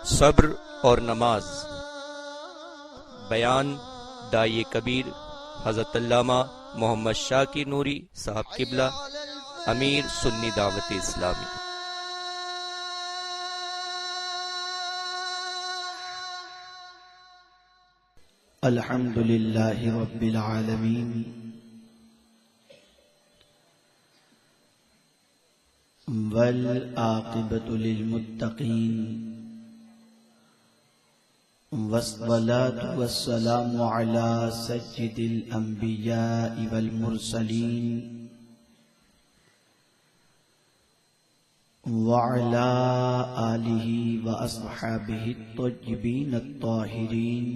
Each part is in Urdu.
صبر اور نماز. بیان داعی کبیر حضرت علامہ محمد شاکر نوری صاحب قبلہ، امیر سنی دعوت اسلامی. الحمد للہ رب العالمین والعاقبۃ للمتقین والصلاة والسلام علی سید الانبیاء والمرسلین وعلی آلہ واصحابہ الطیبین الطاہرین.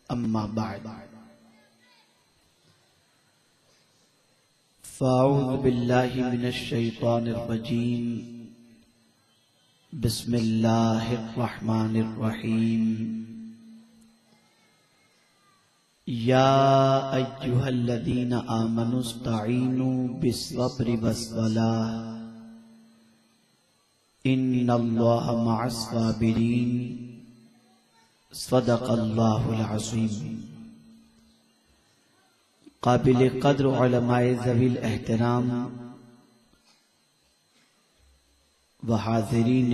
اما بعد فاعوذ باللہ من الشیطان الرجیم. بسم اللہ الرحمن الرحیم. یا ایہا الذین آمنوا استعینوا بالصبر والصلاۃ ان اللہ مع الصابرین. صدق اللہ العظیم. قابل قدر علماء ذوی الاحترام و حاضرین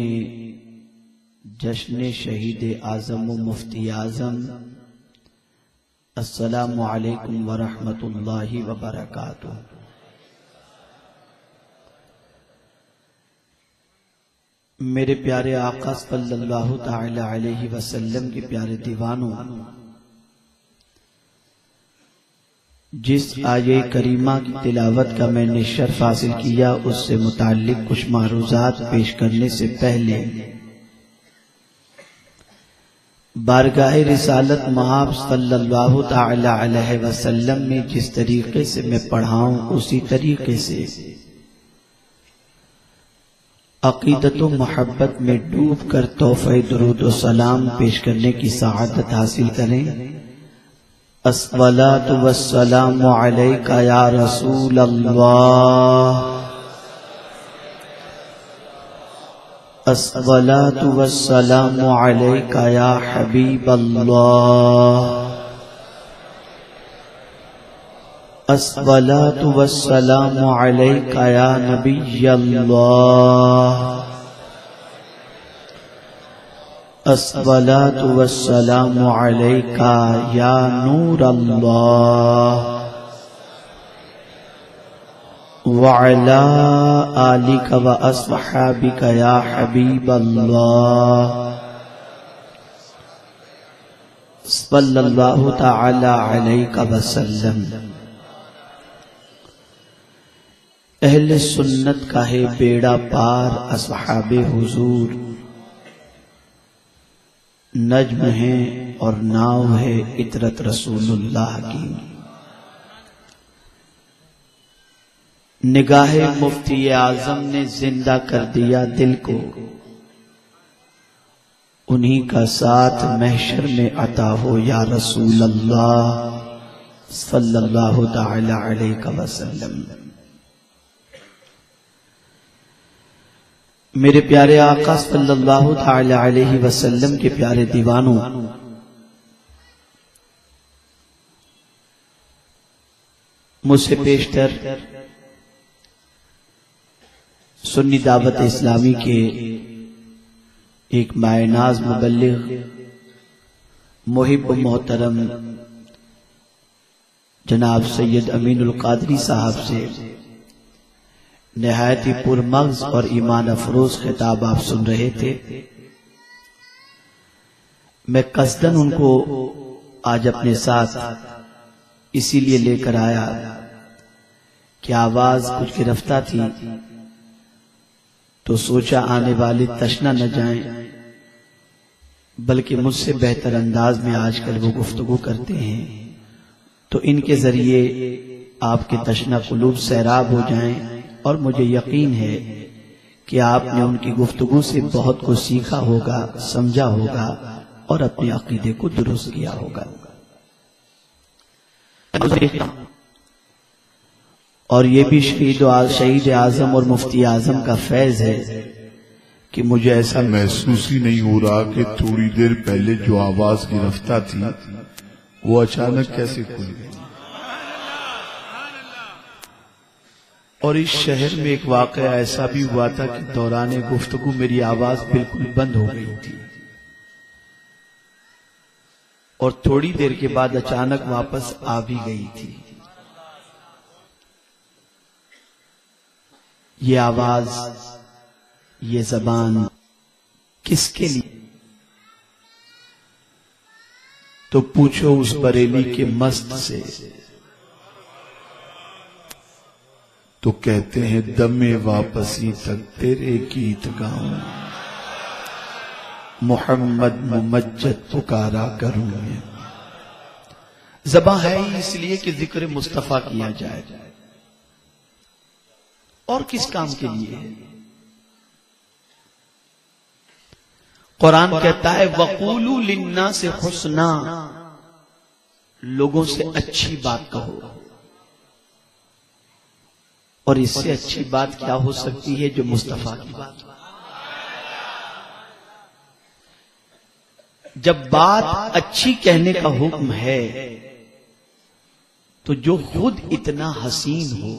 جشن شہید اعظم و مفتی اعظم، السلام علیکم ورحمۃ اللہ وبرکاتہ. میرے پیارے آقا صلی اللہ تعالی علیہ وسلم کے پیارے دیوانوں، جس آیہ کریمہ کی تلاوت کا میں نے شرف حاصل کیا، اس سے متعلق کچھ معروضات پیش کرنے سے پہلے بارگاہ رسالت مآب صلی اللہ تعالی علیہ وسلم میں جس طریقے سے میں پڑھاؤں، اسی طریقے سے عقیدت و محبت میں ڈوب کر تحفہ درود و سلام پیش کرنے کی سعادت حاصل کریں. الصلاۃ والسلام علیک یا رسول اللہ، الصلاۃ والسلام علیک یا حبیب اللہ، الصلاۃ والسلام علیک یا نبی اللہ، الصلاۃ والسلام علیک یا نور اللہ، وعلی آلک و اصحابک یا حبیب اللہ، صلی اللہ تعالی علیہ وسلم. اہل سنت کا ہے بیڑا پار اصحاب حضور، نجم ہیں اور ناؤ ہے عطرت رسول اللہ کی. نگاہ مفتی اعظم نے زندہ کر دیا دل کو، انہی کا ساتھ محشر میں عطا ہو یا رسول اللہ صلی اللہ تعالی علیہ وسلم. میرے پیارے آقا صلی اللہ تعالی علیہ وسلم کے پیارے دیوانوں، مجھ سے پیشتر سنی دعوت اسلامی کے ایک مائع ناز مبلغ، محب و محترم جناب سید امین القادری صاحب سے نہایت ہی پرمغز اور ایمان افروز خطاب آپ سن رہے تھے. میں قصداً ان کو آج اپنے ساتھ اسی لیے لے کر آیا کہ آواز کچھ گرفتہ تھی، تو سوچا آنے والے تشنا نہ جائیں، بلکہ مجھ سے بہتر انداز میں آج کل وہ گفتگو کرتے ہیں، تو ان کے ذریعے آپ کے تشنا قلوب سیراب ہو جائیں. اور مجھے یقین ہے کہ آپ نے ان کی گفتگو سے بہت کچھ سیکھا ہوگا، سمجھا ہوگا اور اپنے عقیدے کو درست کیا ہوگا. اور یہ بھی شہید اعظم اور مفتی اعظم کا فیض ہے کہ مجھے ایسا محسوس ہی نہیں ہو رہا کہ تھوڑی دیر پہلے جو آواز گرفتہ تھی وہ اچانک کیسے کھل گئی۔ اور اس شہر میں ایک واقعہ ایسا بھی ہوا تھا کہ دوران گفتگو میری آواز بالکل بند ہو گئی تھی اور تھوڑی دیر کے بعد اچانک واپس آ بھی گئی تھی۔ یہ آواز، یہ زبان کس کے لیے؟ تو پوچھو اس بریلی کے مست سے، تو کہتے ہیں دم واپسی تک تیرے گیت گاؤں، محمد ممجد پکارا کروں میں۔ زبان ہے ہی اس لیے کہ ذکر مصطفیٰ کیا جائے، اور کس کام کے لیے ہے؟ قرآن کہتا ہے وَقُولُوا لِلنَّاسِ حُسْنًا، لوگوں سے اچھی بات کہو۔ اور اس سے اچھی بات کیا ہو سکتی ہے جو مصطفیٰ کی بات؟ جب بات اچھی کہنے کا حکم ہے تو جو خود اتنا حسین ہو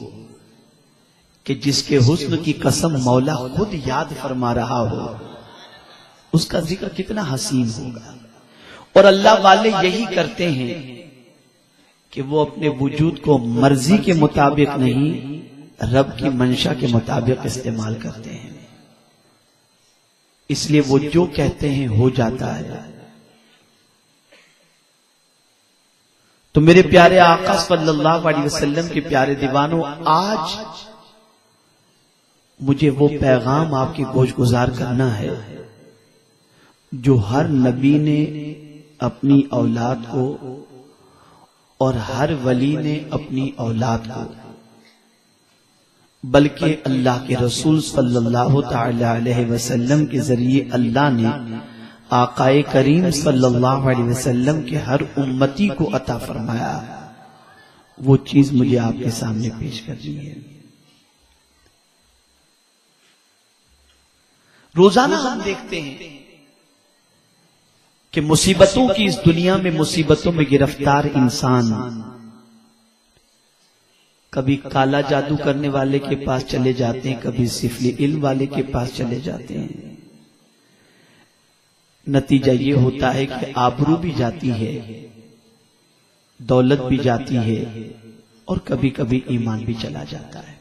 کہ جس کے حسن کی قسم مولا خود یاد فرما رہا ہو، اس کا ذکر کتنا حسین ہوگا۔ اور اللہ والے یہی کرتے ہیں کہ وہ اپنے وجود کو مرضی کے مطابق نہیں، رب کی منشا کے مطابق استعمال کرتے ہیں، اس لیے وہ جو کہتے ہیں ہو جاتا ہے۔ تو میرے پیارے آقا صلی اللہ علیہ وسلم کے پیارے دیوانوں، آج مجھے وہ پیغام آپ کی گوش گزار کرنا ہے جو ہر نبی نے اپنی اولاد کو اور ہر ولی نے اپنی اولاد کو، بلکہ اللہ کے رسول صلی اللہ تعالی علیہ وسلم کے ذریعے اللہ نے آقائے کریم صلی اللہ علیہ وسلم کے ہر امتی کو عطا فرمایا، وہ چیز مجھے آپ کے سامنے پیش کرنی ہے۔ روزانہ ہم دیکھتے ہیں کہ مصیبتوں کی اس دنیا میں مصیبتوں میں گرفتار انسان کبھی کالا جادو کرنے والے کے پاس چلے جاتے ہیں، کبھی سفلی علم والے کے پاس چلے جاتے ہیں۔ نتیجہ یہ ہوتا ہے کہ آبرو بھی جاتی ہے، دولت بھی جاتی ہے، اور کبھی کبھی ایمان بھی چلا جاتا ہے۔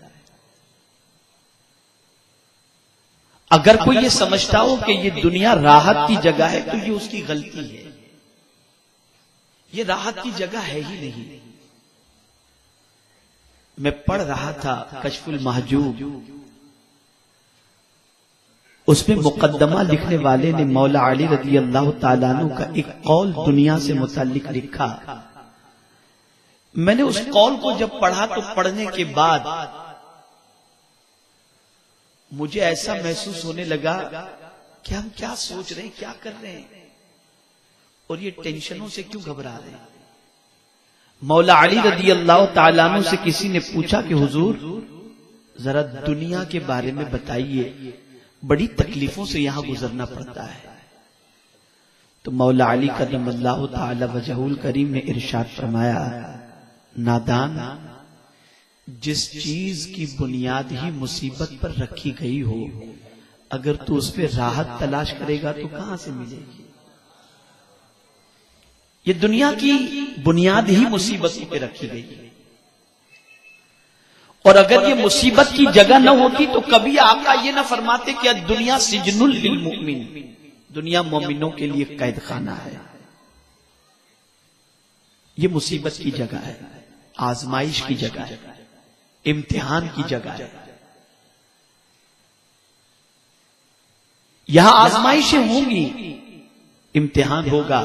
اگر کوئی یہ سمجھتا ہو کہ یہ دنیا راحت کی جگہ ہے تو یہ اس کی غلطی ہے۔ یہ راحت کی جگہ ہے ہی نہیں۔ میں پڑھ رہا تھا کشف المحجوب، اس میں مقدمہ لکھنے والے نے مولا علی رضی اللہ تعالیٰ عنہ کا ایک قول دنیا سے متعلق لکھا۔ میں نے اس قول کو جب پڑھا تو پڑھنے کے بعد مجھے ایسا محسوس ہونے لگا کہ ہم کیا سوچ رہے ہیں، کیا کر رہے ہیں، اور یہ ٹینشنوں سے کیوں گھبرا رہے ہیں۔ مولا علی رضی اللہ تعالیٰ عنہ سے کسی نے پوچھا کہ حضور ذرا دنیا کے بارے میں بتائیے، بڑی تکلیفوں سے یہاں گزرنا پڑتا ہے۔ تو مولا علی کرم اللہ تعالی وجہہ الکریم نے ارشاد فرمایا، نادان، جس چیز کی بنیاد ہی مصیبت پر رکھی گئی ہو، اگر تو اس پہ راحت تلاش کرے گا تو کہاں سے ملے گی؟ یہ دنیا کی بنیاد ہی مصیبتوں پہ رکھی گئی ہے، اور اگر یہ مصیبت کی جگہ نہ ہوتی تو کبھی آقا یہ نہ فرماتے کہ دنیا سجن للمؤمن، دنیا مومنوں کے لیے قید خانہ ہے۔ یہ مصیبت کی جگہ ہے، آزمائش کی جگہ ہے، امتحان کی جگہ ہے۔ یہاں آزمائشیں ہوں گی، امتحان ہوگا،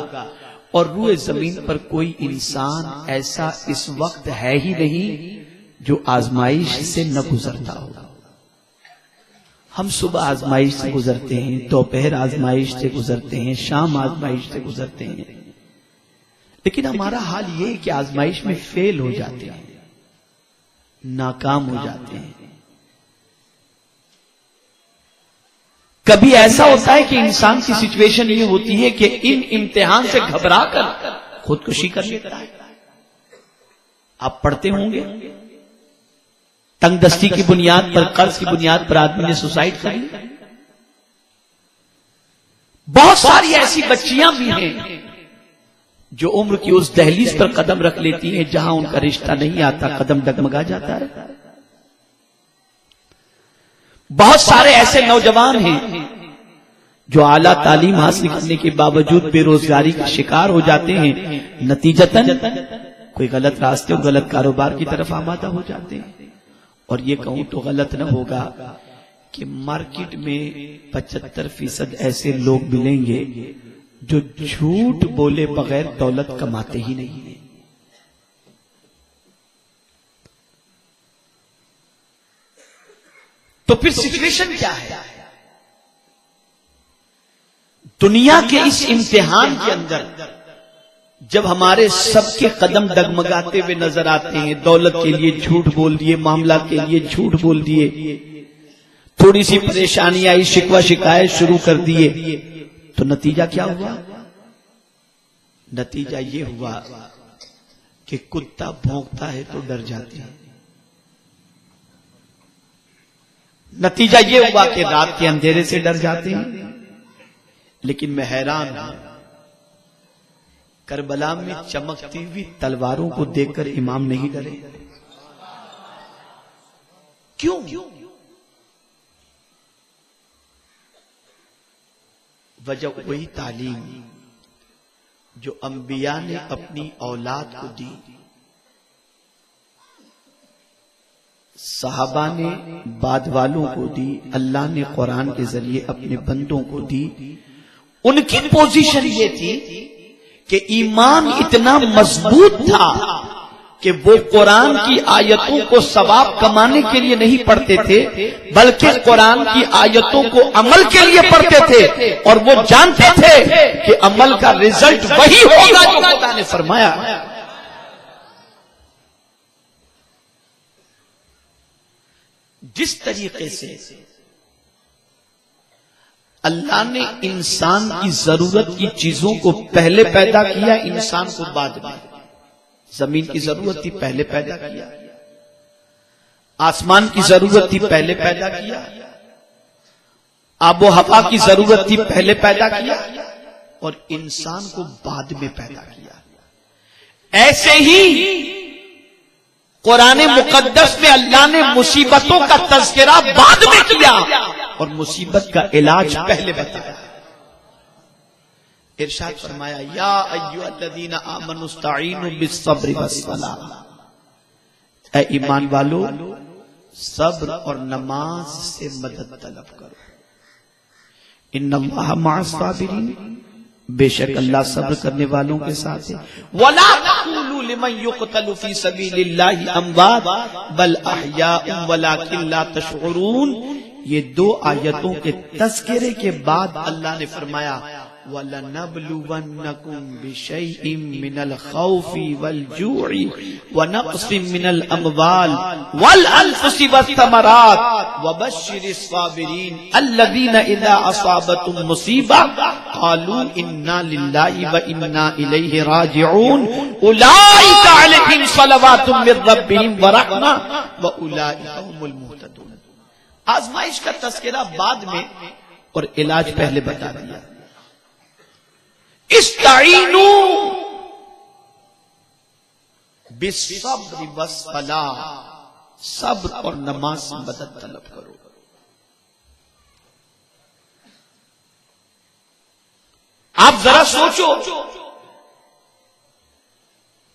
اور روئے زمین پر کوئی انسان ایسا اس وقت ہے ہی نہیں جو آزمائش سے نہ گزرتا ہو۔ ہم صبح آزمائش سے گزرتے ہیں، دوپہر آزمائش سے گزرتے ہیں، شام آزمائش سے گزرتے ہیں، لیکن ہمارا حال یہ ہے کہ آزمائش میں فیل ہو جاتے ہیں، ناکام ہو جاتے ہیں. کبھی ایسا ہوتا ہے کہ انسان کی سچویشن یہ ہوتی ہے کہ ان امتحان سے گھبرا کر خودکشی کر لیتا ہے. آپ پڑھتے ہوں گے تنگ دستی کی بنیاد پر، قرض کی بنیاد پر آدمی نے سوسائڈ کر لی. بہت ساری ایسی بچیاں بھی ہیں جو عمر کی اس دہلیز پر قدم رکھ لیتی ہیں جہاں ان کا رشتہ نہیں آتا، قدم ڈگمگا جاتا ہے. بہت سارے ایسے نوجوان ہیں جو اعلیٰ تعلیم حاصل کرنے کے باوجود بے روزگاری کا شکار ہو جاتے ہیں، نتیجتاً کوئی غلط راستے اور غلط کاروبار کی طرف آمادہ ہو جاتے ہیں. اور یہ کہوں تو غلط نہ ہوگا کہ مارکیٹ میں 75% ایسے لوگ ملیں گے جو جھوٹ بولے بغیر دولت کماتے ہی نہیں ہیں. تو پھر سچویشن کیا ہے؟ دنیا کے اس امتحان کے اندر جب ہمارے سب کے قدم ڈگمگاتے ہوئے نظر آتے ہیں، دولت کے لیے جھوٹ بول دیے، معاملہ کے لیے جھوٹ بول دیے، تھوڑی سی پریشانی آئی شکوہ شکایت شروع کر دیے، تو نتیجہ کیا ہوا؟ نتیجہ یہ ہوا کہ کتا بھونکتا ہے تو ڈر جاتے ہیں. نتیجہ یہ ہوا کہ رات کے اندھیرے سے ڈر جاتے ہیں. لیکن میں حیران ہوں، کربلا میں چمکتی ہوئی تلواروں کو دیکھ کر امام نہیں ڈرے. کیوں؟ وجہ وہی تعلیم جو انبیاء نے اپنی اولاد کو دی، صحابہ نے بعد والوں کو دی، اللہ نے قرآن کے ذریعے اپنے بندوں کو دی. ان کی پوزیشن یہ تھی کہ ایمان اتنا مضبوط تھا کہ وہ قرآن کی آیتوں کو ثواب کمانے کے لیے نہیں پڑھتے تھے، بلکہ قرآن کی آیتوں کو عمل کے لیے پڑھتے تھے، اور وہ جانتے تھے کہ عمل کا رزلٹ وہی ہوگا جو خدا نے فرمایا. جس طریقے سے اللہ نے انسان کی ضرورت کی چیزوں کو پہلے پیدا کیا، انسان کو بعد میں. زمین کی ضرورت تھی پہلے پیدا کیا، آسمان کی ضرورت تھی پہلے پیدا کیا، آب و ہوا کی ضرورت تھی پہلے پیدا کیا، اور انسان کو بعد میں پیدا کیا. ایسے ہی قرآن مقدس میں اللہ نے مصیبتوں کا تذکرہ بعد میں کیا اور مصیبت کا علاج پہلے بتایا. ارشاد فرمایا یا ایھا الذین آمنوا استعینوا بالصبر والصلاۃ، اے ایمان والو صبر اور نماز سے مدد طلب کرو. ان اللہ مع الصابرین، بے شک اللہ صبر کرنے والوں کے ساتھ ہے. وَلَا تَقُولُوا لِمَنْ يُقْتَلُ فِي سَبِيلِ اللَّهِ أَمْوَاتٌ بَلْ أَحْيَاءٌ وَلَكِنْ لَا تَشْعُرُونَ. یہ دو آیتوں کے تذکرے کے بعد اللہ نے فرمایا وَلَنَبْلُوَنَّكُمْ بِشَيْءٍ مِّنَ الْخَوْفِ وَالْجُوعِ وَنَقْصٍ مِّنَ الْأَمْوَالِ وَالْأَنفُسِ وَالثَّمَرَاتِ وَبَشِّرِ الصَّابِرِينَ الَّذِينَ إِذَا أَصَابَتْهُمْ مُصِيبَةٌ قَالُوا إِنَّا لِلَّهِ وَإِنَّا إِلَيْهِ رَاجِعُونَ أُولَٰئِكَ عَلَيْهِمْ صَلَوَاتٌ مِّن رَّبِّهِمْ وَرَحْمَةٌ وَأُولَٰئِكَ هُمُ الْمُهْتَدُونَ. آزمائش کا تذکرہ بعد میں اور علاج پہلے بتا دیا. استعینوا بالصبر والصلاۃ، صبر اور نماز سے مدد طلب کرو. آپ ذرا سوچو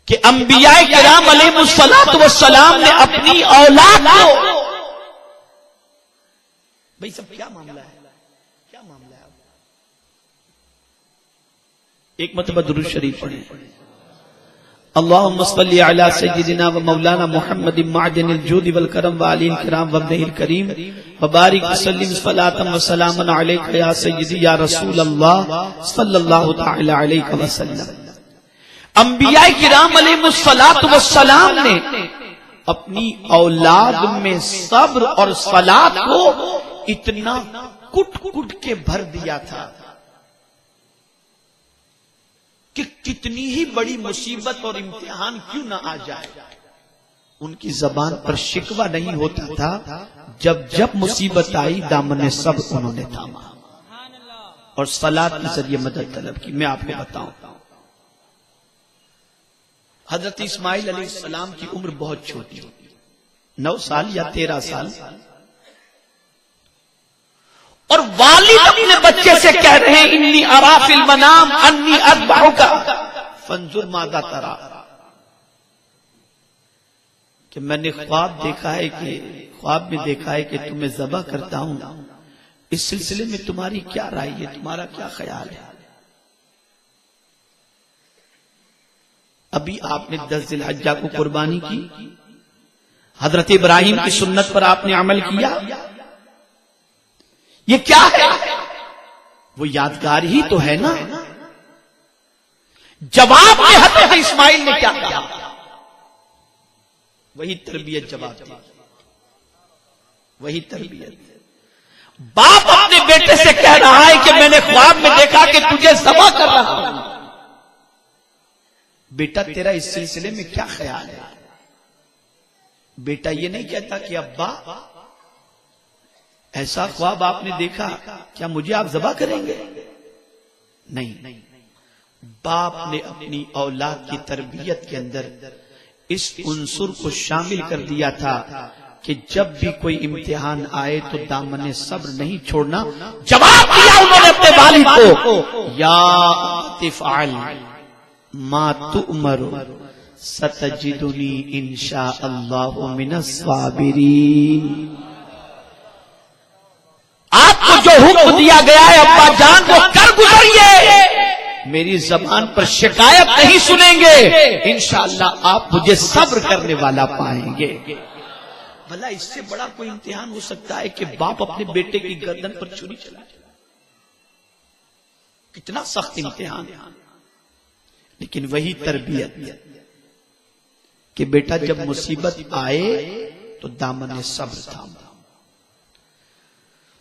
کہ انبیاء کرام علیہ الصلوۃ والسلام نے اپنی اولاد کو، بھئی سب کیا معاملہ ہے، کیا معاملہ ہے؟ ایک مرتبہ درود شریف پڑھیں. اللہم صلی علی سیدنا و مولانا محمد معدن الجود والکرم وعلی الکرام وابنہ الکریم وبارک وسلم صلاۃ و سلاما علیک یا سیدی یا رسول اللہ صلی اللہ تعالی علیہ وسلم. انبیاء کرام علیہ الصلوۃ والسلام نے اپنی اولاد میں صبر اور صلاۃ کو اتنا کٹ کٹ کے بھر دیا تھا کہ کتنی ہی بڑی مصیبت اور امتحان کیوں نہ آ جائے، ان کی زبان پر شکوہ نہیں ہوتا تھا. جب جب مصیبت آئی دامن صبر انہوں نے تھاما اور صلاۃ کے ذریعے مدد طلب کی. میں آپ کو بتاؤں، حضرت اسماعیل علیہ السلام کی عمر بہت چھوٹی، 9 سال یا 13 سال، اور والد اپنے بچے سے کہہ رہے ہیں انی ارا فی المنام انی اذبحک فانظر ماذا ترى، کہ میں نے خواب میں دیکھا ہے کہ تمہیں ذبح کرتا ہوں، اس سلسلے میں تمہاری کیا رائے ہے، تمہارا کیا خیال ہے؟ ابھی آپ نے 10 ذی الحجہ کو قربانی کی، حضرت ابراہیم کی سنت پر آپ نے عمل کیا، یہ کیا ہے؟ وہ یادگار ہی تو ہے نا. جواب میں حضرت اسماعیل نے کیا کہا؟ وہی تربیت جواب دی، وہی تربیت. باپ اپنے بیٹے سے کہہ رہا ہے کہ میں نے خواب میں دیکھا کہ تجھے ذبح کر رہا ہوں، بیٹا تیرا اس سلسلے میں کیا خیال ہے؟ بیٹا یہ نہیں کہتا کہ ابا ایسا خواب آپ نے دیکھا، کیا مجھے آپ ذبح کریں گے؟ نہیں، باپ نے اپنی اولاد کی تربیت کے اندر اس عنصر کو شامل کر دیا تھا کہ جب بھی کوئی امتحان آئے تو دامن صبر نہیں چھوڑنا. جواب دیا انہوں نے اپنے والد کو، یا تفعل ما تؤمر ستجدنی انشاء اللہ من الصابرین. آپ کو جو حکم دیا گیا ہے ابا جان کو کر گزریے، میری زبان پر شکایت نہیں سنیں گے، انشاءاللہ آپ مجھے صبر کرنے والا پائیں گے. بھلا اس سے بڑا کوئی امتحان ہو سکتا ہے کہ باپ اپنے بیٹے کی گردن پر چھری چلا؟ کتنا سخت امتحان. لیکن وہی تربیت کہ بیٹا جب مصیبت آئے تو دامن صبر تھام.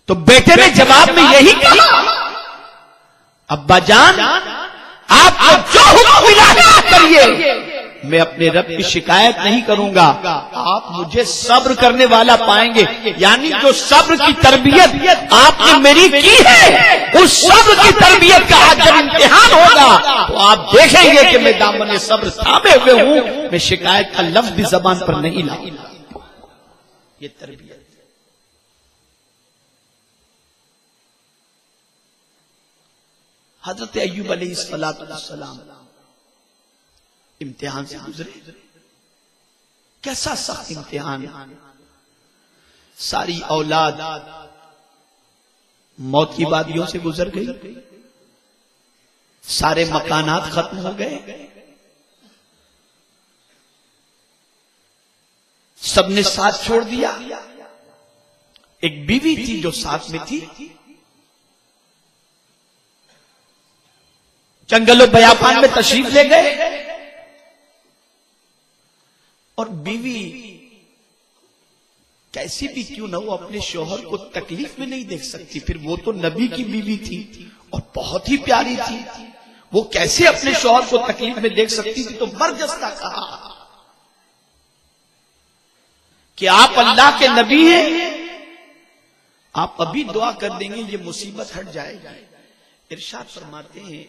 تو بیٹے نے جواب میں یہی کہا، ابا جان آپ کو جو حکم ملا ہے کریے، میں اپنے رب کی شکایت نہیں کروں گا، آپ مجھے صبر کرنے والا پائیں گے. یعنی جو صبر کی تربیت آپ نے میری کی ہے، اس صبر کی تربیت کا جب امتحان ہوگا تو آپ دیکھیں گے کہ میں دامن صبر تھامے ہوئے ہوں، میں شکایت کا لفظ بھی زبان پر نہیں لاؤں. یہ تربیت. حضرت ایوب علیہ السلام امتحان سے گزرے. کیسا سخت امتحان. ساری اولاد موت کی وادیوں سے گزر گئی، سارے مکانات ختم ہو گئے، سب نے ساتھ چھوڑ دیا. ایک بیوی تھی جو ساتھ میں تھی، جنگل و بیابان میں تشریف لے گئے، اور بیوی کیسی بھی کیوں نہ ہو اپنے شوہر کو تکلیف میں نہیں دیکھ سکتی. پھر وہ تو نبی کی بیوی تھی اور بہت ہی پیاری تھی، وہ کیسے اپنے شوہر کو تکلیف میں دیکھ سکتی تھی؟ تو برجستہ کہا کہ آپ اللہ کے نبی ہیں، آپ ابھی دعا کر دیں گے یہ مصیبت ہٹ جائے گی. ارشاد فرماتے ہیں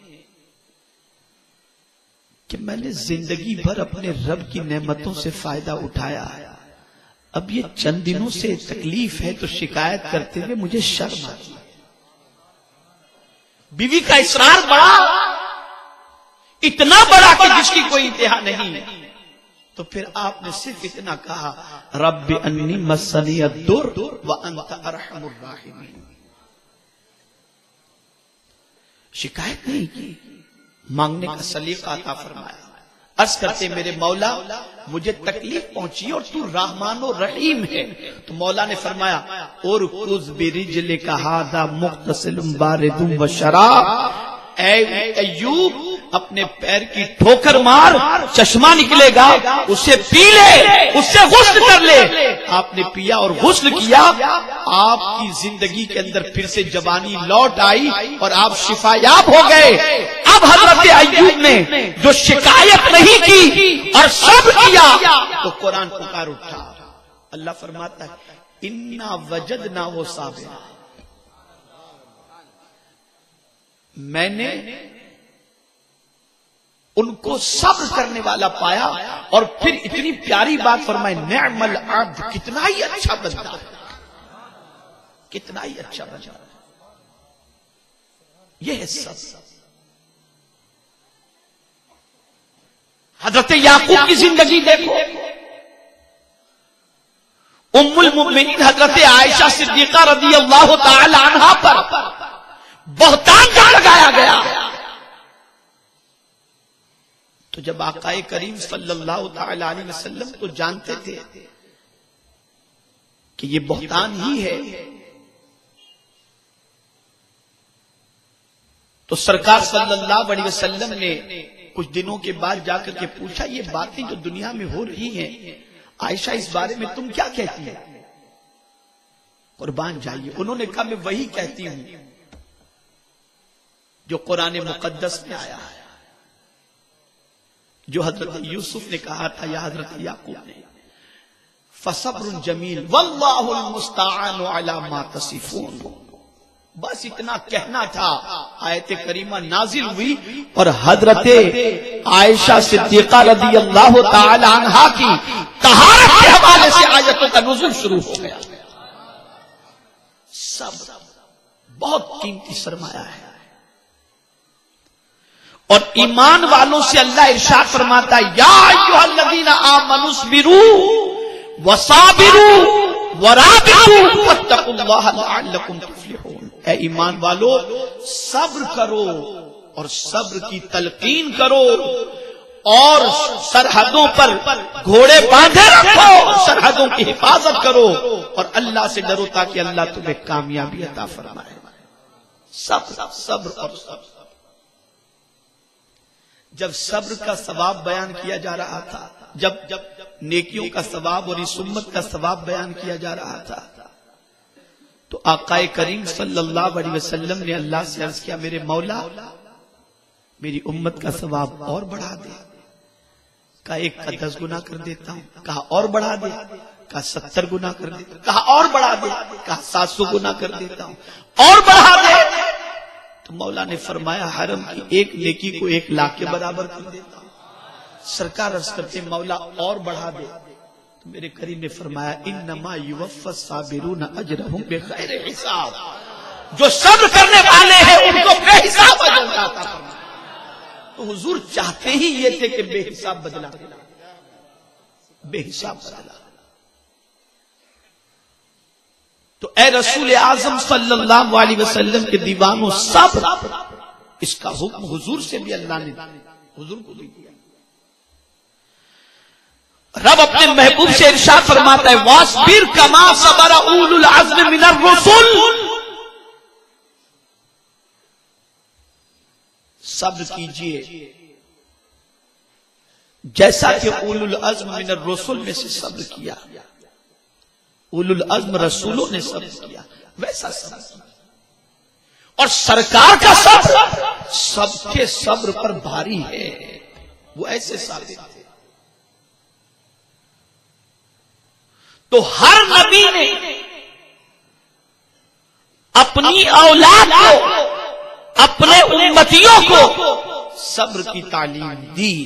کہ میں نے زندگی بھر اپنے رب کی نعمتوں سے فائدہ اٹھایا، اب یہ چند دنوں سے تکلیف ہے تو شکایت کرتے ہوئے مجھے شرم آتی. بیوی کا اصرار بڑا، اتنا بڑا کہ جس کی کوئی انتہا نہیں. تو پھر آپ نے صرف اتنا کہا، رب انی مسنی الضر وانت ارحم الراحمین. شکایت نہیں کی، مانگنے کا سلیقہ عطا فرمایا. عرض کرتے میرے مولا مجھے تکلیف پہنچی اور تو رحمان و رحیم ہے. تو مولا نے فرمایا ارکض برجلک ھذا مغتسل بارد و شراب. اے ایوب اپنے پیر کی ٹھوکر مار، چشمہ نکلے گا، اسے پی لے، اس سے غسل کر لے۔ آپ نے پیا اور غسل کیا، آپ کی زندگی کے اندر پھر سے جوانی لوٹ آئی اور آپ شفا یاب ہو گئے۔ اب حضرت ایوب نے جو شکایت نہیں کی اور سب کیا تو قرآن پکار اٹھا۔ اللہ فرماتا ہے انا وجدنا وہ صابرا، میں نے ان کو صبر کرنے والا پایا، اور پھر اتنی پیاری بات فرمائے نعم العبد، کتنا ہی اچھا بندہ، کتنا ہی اچھا بندہ۔ یہ ہے صبر۔ حضرت یعقوب کی زندگی دیکھو، ام المؤمنین حضرت عائشہ صدیقہ رضی اللہ تعالی عنہا پر بہتان کا لگایا گیا، تو جب آقا کریم صلی اللہ تعالی علیہ وسلم تو جانتے تھے کہ یہ بہتان ہی ہے، تو سرکار صلی اللہ علیہ وسلم نے کچھ دنوں کے بعد جا کر کے پوچھا یہ باتیں جو دنیا میں ہو رہی ہیں عائشہ اس بارے میں تم کیا کہتی ہے؟ قربان جائیے، انہوں نے کہا میں وہی کہتی ہوں جو قرآن مقدس میں آیا ہے، جو حضرت یوسف نے کہا تھا یا حضرت یعقوب نے، فصبر جمیل واللہ المستعان علی ما تصفون۔ بس اتنا کہنا تھا، آیت کریمہ نازل ہوئی اور حضرت عائشہ صدیقہ رضی اللہ تعالی عنہا کی طہارت کے حوالے سے آیتوں کا نزول شروع ہو گیا۔ صبر بہت قیمتی سرمایہ ہے، اور ایمان والوں سے اللہ ارشاد فرماتا ہے یا ایھا الذین آمنوا اصبروا وصابروا ورابطوا واتقوا اللہ لعلکم تفلحون۔ اے ایمان والو، صبر کرو اور صبر کی تلقین کرو، اور سرحدوں پر گھوڑے باندھے رکھو، سرحدوں کی حفاظت کرو، اور اللہ سے ڈرو تاکہ اللہ تمہیں کامیابی عطا فرمائے۔ صبر صبر اور صبر۔ جب صبر کا ثواب بیان کیا جا رہا تھا، جب نیکیوں کا ثواب اور اس امت کا ثواب بیان کیا جا رہا تھا، تو آقا کریم صلی اللہ علیہ وسلم نے اللہ سے عرض کیا میرے مولا میری امت کا ثواب اور بڑھا دے۔ کہا 1 کا 10 گنا کر دیتا ہوں، کہا اور بڑھا دے، کہا 70 گنا کر دیتا ہوں، کہا اور بڑھا دے، کہا 700 گنا کر دیتا ہوں، اور بڑھا دے۔ تو مولا نے فرمایا حرم کی 1 نیکی کو 1 لاکھ کے برابر کر دیتا ہوں۔ سرکار عرض کرتے مولا اور بڑھا دے، تو میرے کریم نے فرمایا انما یوفی الصابرون اجرهم بغیر حساب، جو صبر کرنے والے ہیں ان کو بے حساب اجر عطا فرمایا۔ تو حضور چاہتے ہی یہ تھے کہ بے حساب بدلا، بے حساب بدلا۔ تو اے رسول اعظم صلی اللہ علیہ وسلم کے دیوانوں، صبر، اس کا حکم حضور سے بھی اللہ نے حضور کو بھی دیا۔ رب اپنے محبوب سے ارشاد فرماتا ہے وَاصْبِرْ كَمَا صَبَرَ أُولُو الْعَزْمِ مِنَ الرُّسُلِ، صبر کیجئے جیسا کہ اولو العزم من الرسل میں سے صبر کیا، اولو العزم رسولوں نے صبر کیا ویسا صبر کیا۔ اور سرکار کا صبر سب کے صبر پر بھاری ہے، وہ ایسے ثابت ہے۔ تو ہر نبی نے اپنی اولاد کو، اپنے امتیوں کو صبر کی تعلیم دی۔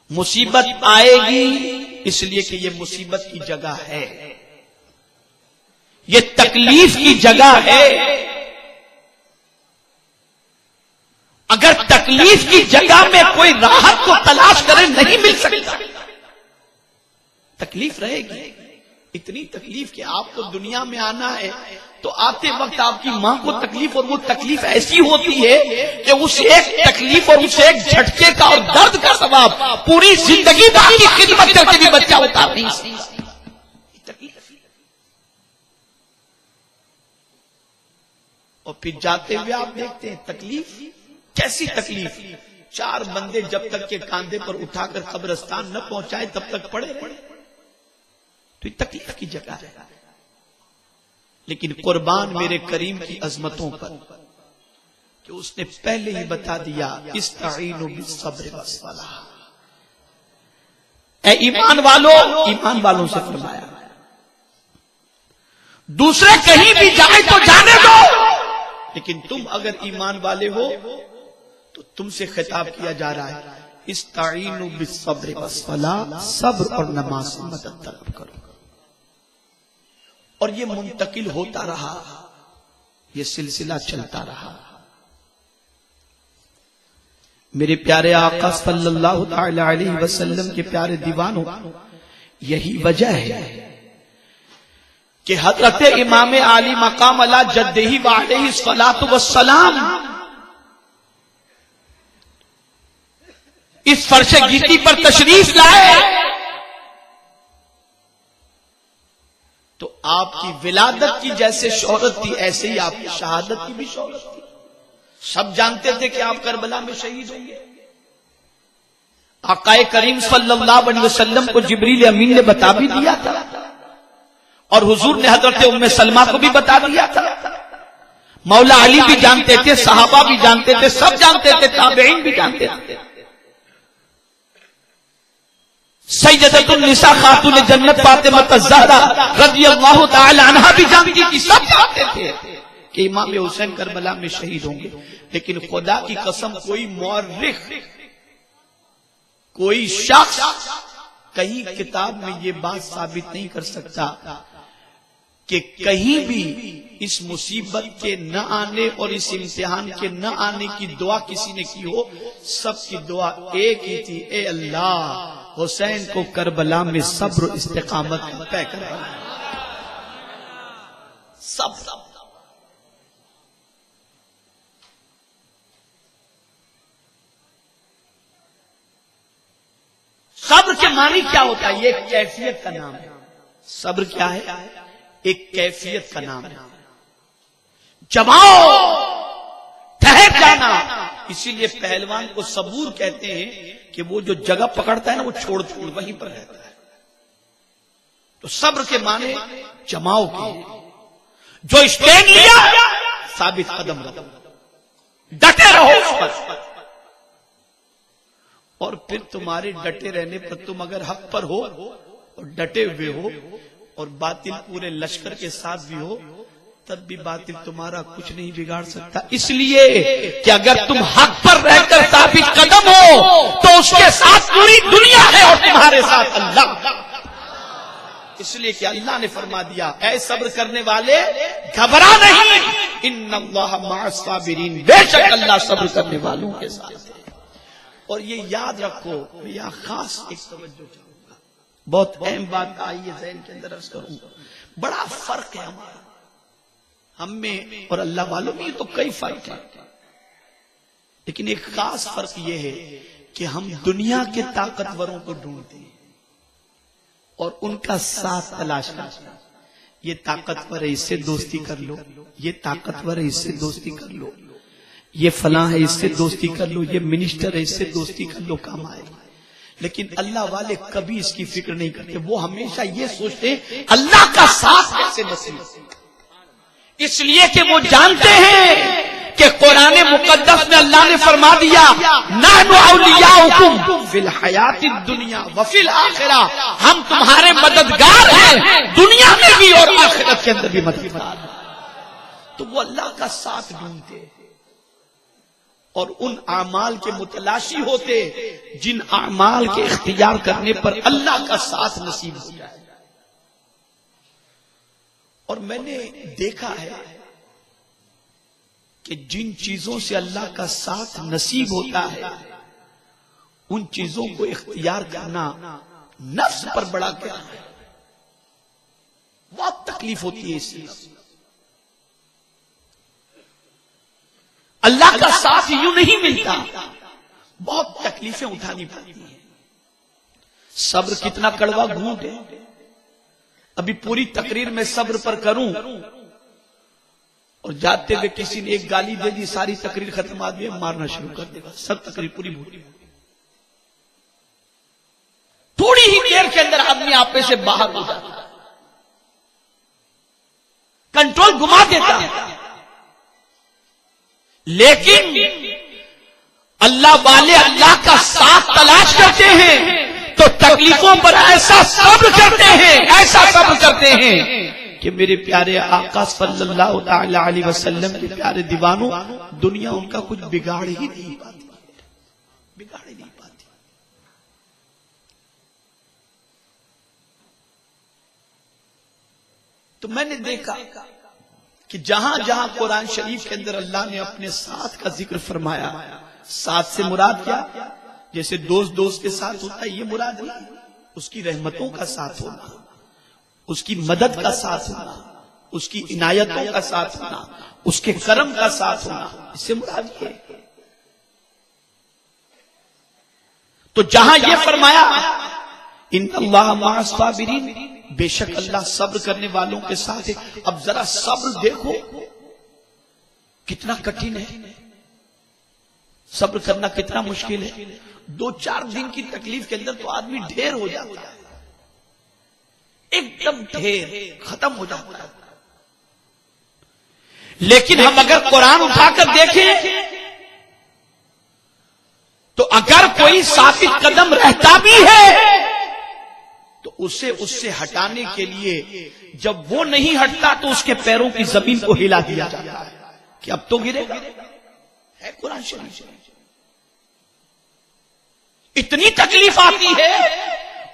مصیبت آئے گی اس لیے کہ یہ مصیبت کی جگہ ہے، یہ تکلیف کی جگہ ہے۔ اگر تکلیف کی جگہ میں کوئی راحت کو تلاش کرے نہیں مل سکتا، تکلیف رہے گی، اتنی تکلیف کہ آپ کو دنیا میں آنا ہے تو آتے وقت آپ کی ماں کو تکلیف، اور وہ تکلیف ایسی ہوتی ہے کہ اس ایک تکلیف اور اس ایک جھٹکے کا اور درد کا ثواب پوری زندگی باقی خدمت کر کے بھی بچہ اتار نہیں سکتا۔ اور پھر جاتے ہوئے آپ دیکھتے ہیں تکلیف کیسی تکلیف. 4 بندے جب تک کے کاندھے پر اٹھا کر قبرستان نہ پہنچائے تب تک پڑے رہے. تو یہ تکلیف کی جگہ ہے. لیکن قربان میرے کریم کی عظمتوں پر کہ اس نے پہلے ہی بتا دیا استعینوا بالصبر والصلاۃ. اے ایمان والوں سے فرمایا دوسرے کہیں بھی جائے تو جانے دو، لیکن تم اگر ایمان والے ہو تو تم سے خطاب کیا جا رہا ہے استعینوا بالصبر والصلاۃ، صبر اور نماز سے مدد طلب کرو. اور یہ منتقل ہوتا رہا، یہ سلسلہ چلتا رہا. میرے پیارے آقا صلی اللہ تعالی علیہ وسلم کے پیارے دیوانوں، یہی وجہ ہے کہ حضرت امام عالی مقام علی جدہ وعلیہ الصلاۃ والسلام اس فرش گیتی پر تشریف لائے تو آپ کی ولادت کی جیسے شہرت تھی ایسے ہی آپ کی شہادت کی بھی شہرت تھی. سب جانتے تھے کہ آپ کربلا میں شہید ہوں گے. آقا کریم صلی اللہ علیہ وسلم کو جبریل امین نے بتا بھی دیا تھا اور حضور نے حضرت ام سلمہ کو بھی بتا دیا تھا. مولا علی بھی جانتے تھے، صحابہ بھی جانتے تھے، سب جانتے تھے، تابعین بھی جانتے تھے. سیدۃ النساء خاتون جنت فاطمہ الزہرا رضی اللہ تعالی عنہا بھی جانتی تھی، سب جانتے تھے کہ امام حسین کربلا میں شہید ہوں گے. لیکن خدا کی قسم کوئی مورخ، کوئی شخص کہیں کتاب میں یہ بات ثابت نہیں کر سکتا کہ کہیں بھی اس مصیبت کے نہ آنے اور اس امتحان کے نہ آنے کی دعا کسی نے کی ہو. سب کی دعا ایک ہی تھی، اے اللہ حسین کو کربلا میں صبر و استقامت طے کرا. سب صبر کے معنی کیا ہوتا ہے؟ یہ ایک کیفیت کا نام ہے. صبر کیا ہے؟ ایک کیفیت کا نام ہے. جماؤ، ٹھہر جانا. اسی لیے پہلوان کو صبور کہتے ہیں کہ وہ جو جگہ پکڑتا ہے نا وہ چھوڑ وہیں پر رہتا ہے. تو صبر کے معنی جماؤ کے جو اسٹینڈ لیا ثابت قدم رہو، ڈٹے رہو اس پر. اور پھر تمہارے ڈٹے رہنے پر تم اگر حق پر ہو اور ڈٹے ہوئے ہو اور باطل پورے لشکر کے ساتھ بھی ہو تب بھی باطل تمہارا کچھ نہیں بگاڑ سکتا. اس لیے کہ اگر تم حق پر رہ کر ثابت قدم ہو تو اس کے ساتھ پوری دنیا ہے اور تمہارے ساتھ اللہ. اس لیے کہ اللہ نے فرما دیا اے صبر کرنے والے گھبرا نہیں، ان اللہ مع الصابرین، بے شک اللہ صبر کرنے والوں کے ساتھ ہے. اور یہ یاد رکھو، یہ خاص ایک توجہ چاہوں گا، بہت اہم بات آئی ہے ذہن کے اندر عرض کروں گا. بڑا فرق ہے ہمارا، ہم میں اور اللہ والوں میں تو کئی فرق ہیں، لیکن ایک خاص فرق یہ ہے کہ ہم دنیا کے طاقتوروں کو ڈھونڈتے ہیں اور ان کا ساتھ تلاش کرتے ہیں. یہ طاقتور ہے، اس سے دوستی کر لو، یہ طاقتور ہے، اس سے دوستی کر لو، یہ فلاں ہے، اس سے دوستی کر لو، یہ منسٹر ہے، اس سے دوستی کر لو، کام آئے. لیکن اللہ والے کبھی اس کی فکر نہیں کرتے. وہ ہمیشہ یہ سوچتے ہیں اللہ کا ساتھ کیسے نصیب. اس لیے کہ وہ جانتے ہیں کہ قرآن مقدس میں اللہ نے فرما دیا نحن اولیاؤکم فی الحیات الدنیا وفی الآخرہ، ہم تمہارے مددگار ہیں دنیا میں بھی اور آخرت کے اندر بھی مددگار ہیں. تو وہ اللہ کا ساتھ ڈھونڈتے اور ان اعمال کے متلاشی ہوتے جن اعمال کے اختیار کرنے پر اللہ کا ساتھ نصیب ہو جائے. اور میں نے دیکھا ہے کہ جن چیزوں سے اللہ کا ساتھ نصیب ہوتا ہے ان چیزوں کو اختیار کرنا نفس پر بڑا کیا ہے، بہت تکلیف ہوتی ہے. اس لیے اللہ کا ساتھ یوں نہیں ملتا، بہت تکلیفیں اٹھانی پڑتی ہیں. صبر کتنا کڑوا گھونٹ ہے. ابھی پوری تقریر میں صبر پر کروں اور جاتے ہوئے کسی نے ایک گالی دے دی، ساری تقریر ختم، آدمی مارنا شروع کر دے گا، سب تقریر پوری بھولی. تھوڑی ہی دیر کے اندر آدمی آپے سے باہر ہو جاتا، کنٹرول گما دیتا. لیکن اللہ والے اللہ کا ساتھ تلاش کرتے ہیں تو تکلیفوں پر ایسا صبر کرتے ہیں، ایسا صبر کرتے ہیں کہ میرے پیارے آقا صلی اللہ تعالی علیہ وسلم کے پیارے دیوانوں، دنیا ان کا کچھ بگاڑ ہی نہیں پاتی، بگاڑ ہی نہیں پاتی. تو میں نے دیکھا کہ جہاں جہاں قرآن شریف کے اندر اللہ نے اپنے ساتھ کا ذکر فرمایا، ساتھ سے مراد کیا؟ جیسے دوست کے ساتھ ہوتا ہے، یہ مراد نہیں. اس کی رحمتوں کا ساتھ ہونا، اس کی مدد کا ساتھ ہونا، اس کی عنایتوں کا ساتھ ہونا، اس کے کرم کا ساتھ ہونا، اس سے مراد یہ. تو جہاں یہ فرمایا ان اللہ مع الصابرین، بے شک اللہ صبر کرنے والوں کے ساتھ ہے. اب ذرا صبر دیکھو کتنا کٹھن ہے، صبر کرنا کتنا مشکل ہے. 2-4 دن کی تکلیف کے اندر تو آدمی ڈھیر ہو جاتا ہے، ایک دم ڈھیر ختم ہو جاتا ہے. لیکن ہم اگر قرآن اٹھا کر دیکھیں تو اگر کوئی ثابت قدم رہتا بھی ہے تو اسے اس سے ہٹانے کے لیے جب وہ نہیں ہٹتا تو اس کے پیروں کی زمین کو ہلا دیا جاتا ہے کہ اب تو گرے گا. ہے قرآن شریف. اتنی تکلیف آتی ہے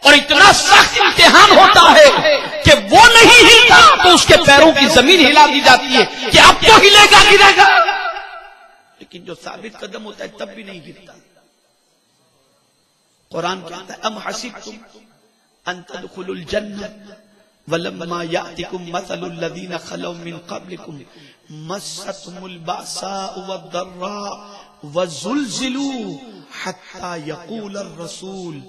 اور اتنا سخت امتحان ہوتا ہے کہ وہ نہیں ہلتا تو اس کے پیروں کی زمین ہلا دی جاتی ہے کہ اب تو ہلے گا، گرے گا. لیکن جو ثابت قدم ہوتا ہے تب بھی نہیں گرتا. قرآن کہتا ہے ام حسبتم ان تدخلوا الجنہ ولما یأتکم مثل الذین خلوا من قبلکم مستهم البأساء والضراء وزلزلوا حتى يقول الرسول